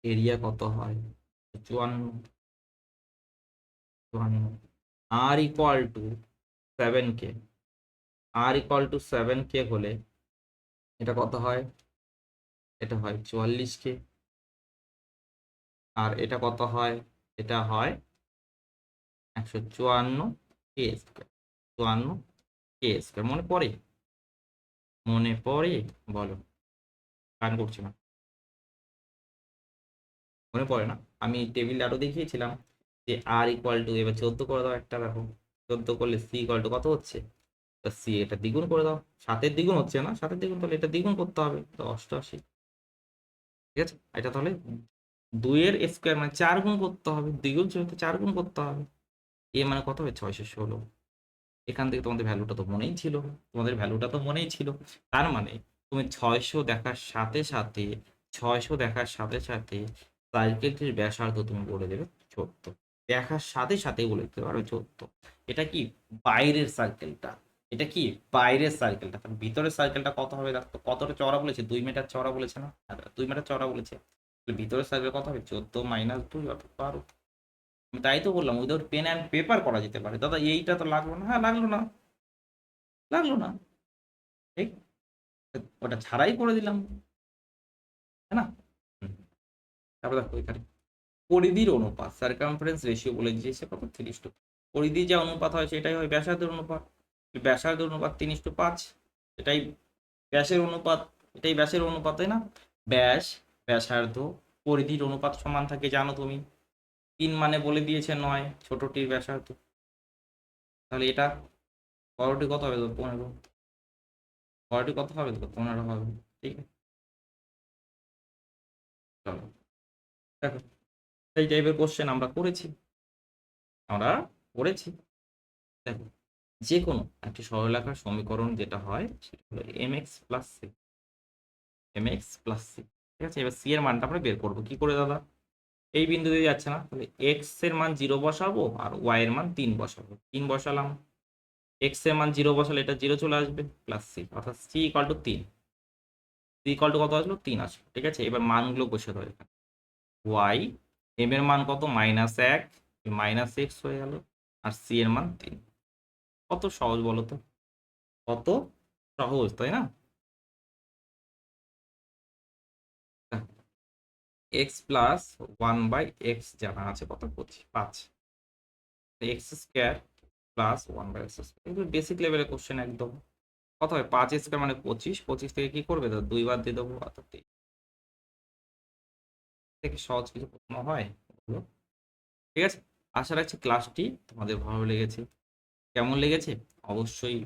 এরিয়া কত হয়? 54। r=7k, r=7k হলে এটা কত হয়? এটা হয় 44k। আর এটা কত হয়? এটা হয় 154k²। 54k²। মনে পড়ে? মনে পড়ে? বলো। গান করছি না, মনে পড়ে না? আমি টেবিল আরো দেখিয়েছিলাম যে r=, এবার 14 করে দাও, একটা দেখো 14 করলে c= কত হচ্ছে? সি এটা দ্বিগুণ করে দাও, 7-এর দ্বিগুণ হচ্ছে না, 7-এর দ্বিগুণ তাহলে এটা দ্বিগুণ করতে হবে, তো 88। ঠিক আছে, এটা তাহলে 2 এর স্কোয়ার মানে 4 গুণ করতে হবে, দ্বিগুণ যেহেতু 4 গুণ করতে হবে। এ মানে কত হবে? 616। এখান থেকে তোমাদের ভ্যালুটা তো মনেই ছিল, তার মানে তুমি 600 দেখার সাথে সাথে, 600 দেখার সাথে সাথে সার্কেলটির ব্যাসার্ধ তুমি বলে দেবে 14। দেখার সাথে সাথে বলে দিতে পারবে 14। এটা কি বাইরের সার্কেলটা, এটা কি বাইরের সার্কেলটা, তার ভিতরের সার্কেলটা কত হবে? দেখো তো, কতটা চওড়া বলেছে? 2 মিটার চওড়া বলেছে না? 2 মিটার চওড়া বলেছে, ভিতরের সার্কেল কত হবে? 14 - 2 অর্থাৎ 12। তাই তো বললাম উইদাউট পেন অ্যান্ড পেপার করা যেতে পারে। দাদা এইটা তো লাগলো না, হ্যাঁ লাগলো না, লাগলো না, ঠিক, ওটা ছাড়াই করে দিলাম, তাই না? হুম। তারপর দেখো এখানে পরিধির অনুপাত, সার্কামফারেন্স রেশিও বলে দিয়েছে কত? 3:5। পরিধির যে অনুপাত হয় সেটাই হয় ব্যাসার্ধের অনুপাত, ব্যাসার্ধের অনুপাত 3:5, এটাই ব্যাসের অনুপাত, এটাই ব্যাসের অনুপাত, তাই না? ব্যাস, ব্যাসার্ধ, পরিধির অনুপাত সমান থাকে জানো তুমি, 3 মানে বলে দিয়েছে 9 ছোটটির ব্যাসার্ধ, তাহলে এটা বড়টি কত হবে? 15। বড়টি কত হবে? 15 হবে। ঠিক আছে, চলো দেখো, এই টাইপের কোশ্চেন আমরা করেছি, আমরা করেছি। দেখো, যে কোনো একটি সরলরেখার সমীকরণ যেটা হয় সেটা হলো mx+c, mx+c। ঠিক আছে, এবার সি এর মানটা আমরা বের করবো কি করে দাদা? এই বিন্দু দিয়ে যাচ্ছে না, তাহলে এক্স এর মান 0 বসাবো আর ওয়াই এর মান 3 বসাবো। 3 বসালাম, এক্স এর মান 0 বসালে এটা 0 চলে আসবে, প্লাস সি, অর্থাৎ c=3। c= কত আসলো? 3 আসলো। ঠিক আছে, এবার মানগুলো বসে দাও এখানে। ওয়াই, এম এর মান কত? -1, -x হয়ে গেল, আর সি এর মান 3। কত সহজ বলো তো, কত সহজ, তাই না? x+1/x জানা আছে কত? 5, x² + 1/x²। এগুলো বেসিক লেভেলের কোশ্চেন একদম। কত হয়? 5 স্কোয়ার মানে 25, 25 থেকে কি করবে? 2 বার দিয়ে দেবো, অর্থাৎ থেকে সহজ কিছু প্রশ্ন হয় বলো? ঠিক আছে, আশা রাখছি ক্লাসটি তোমাদের ভালো লেগেছে। কেমন লেগেছে অবশ্যই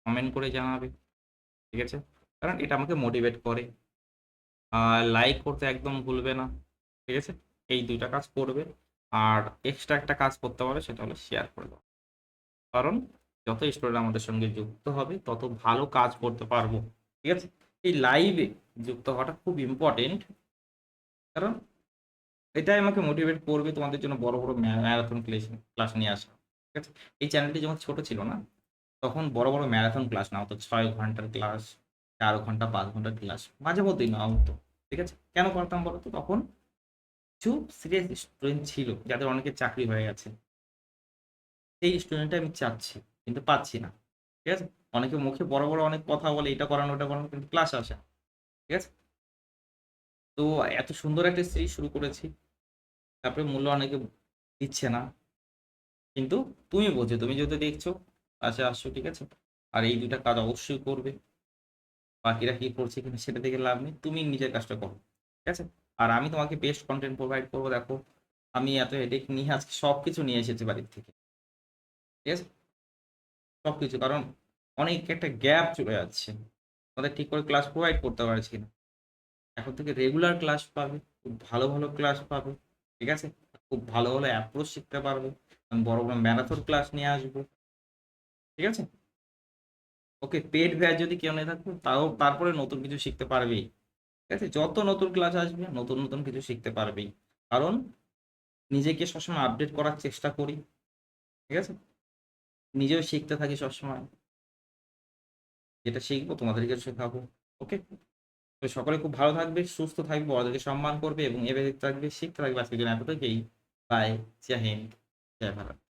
কমেন্ট করে জানাবে। ঠিক আছে, কারণ এটা আমাকে মোটিভেট করে। লাইক করতে একদম ভুলবে না। ঠিক আছে, এই 2টা কাজ করবে। আর এক্সট্রা একটা কাজ করতে পারো, সেটা হলো শেয়ার করে দাও, কারণ যত স্টুডেন্ট আমাদের সঙ্গে যুক্ত হবে তত ভালো কাজ করতে পারবো। ঠিক আছে, এই লাইভে যুক্ত হওয়াটা খুব ইম্পর্টেন্ট, কারণ এটাই আমাকে মোটিভেট করবে তোমাদের জন্য বড় বড় ম্যারাথন ক্লাস নিয়ে আসা। ঠিক আছে, এই চ্যানেলটি যখন ছোট ছিল না, তখন বড় বড় ম্যারাথন ক্লাস না হতো, 6 ঘন্টার ক্লাস, 4 ঘন্টা, 5 ঘন্টার ক্লাস, মাঝে মধ্যেই না হতো। ঠিক আছে, কেন করতাম বলো তো? তখন কিছু সিরিয়াস স্টুডেন্ট ছিল যাদের অনেকে চাকরি হয়ে গেছে, সেই স্টুডেন্টটা আমি চাচ্ছি কিন্তু পাচ্ছি না। ঠিক আছে, অনেকে মুখে বড় বড় অনেক কথা বলে, এটা করানো ওটা করানো, কিন্তু ক্লাস আসে না। ঠিক আছে, তো এত সুন্দর একটা সিরিজ শুরু করেছি, তারপরে মূল্য অনেকে দিচ্ছে না, কিন্তু তুমি বোঝো, তুমি যেহেতু দেখছো, ক্লাসে আসছো, ঠিক আছে, আর এই 2টা কাজ অবশ্যই করবে। বাকিরা কি করছে কিন্তু সেটা দেখে লাভ নেই, তুমি নিজের কাজটা করো। ঠিক আছে, আর আমি তোমাকে বেস্ট কন্টেন্ট প্রোভাইড করবো। দেখো, আমি এত হেডেক নিয়ে আজকে সব কিছু নিয়ে এসেছি বাড়ির থেকে। ঠিক আছে, সব কিছু, কারণ অনেক একটা গ্যাপ চলে যাচ্ছে। তোমাদের ঠিক করে ক্লাস প্রোভাইড করতে পারছি না। এখন থেকে রেগুলার ক্লাস পাবে, খুব ভালো, ভালো ক্লাস পাবে। ঠিক আছে? খুব ভালো, ভালো অ্যাপ্রোচ শিখতে পারবে। আমি বড়, বড় ম্যারাথন ক্লাস নিয়ে আসবো। ঠিক আছে? ওকে, পেড ব্যাচ যদি কেউ নিয়ে থাকো তাও তারপরে নতুন কিছু শিখতে পারবেই। ঠিক আছে? যত নতুন ক্লাস আসবে নতুন, নতুন কিছু শিখতে পারবেই। কারণ নিজেকে সবসময় আপডেট করার চেষ্টা করি। ঠিক আছে? নিজেও শিখতে থাকি সবসময়। যেটা শিখবো তোমাদেরকে শেখাবো। ওকে? তো সকলে খুব ভালো থাকবে, সুস্থ থাকবে, বড়দেরকে সম্মান করবে এবং এভাবে থাকবে, শিখতে থাকবে। আজকের জন্য এতটুকুই। বাই। জয় হিন্দ, জয় ভারত।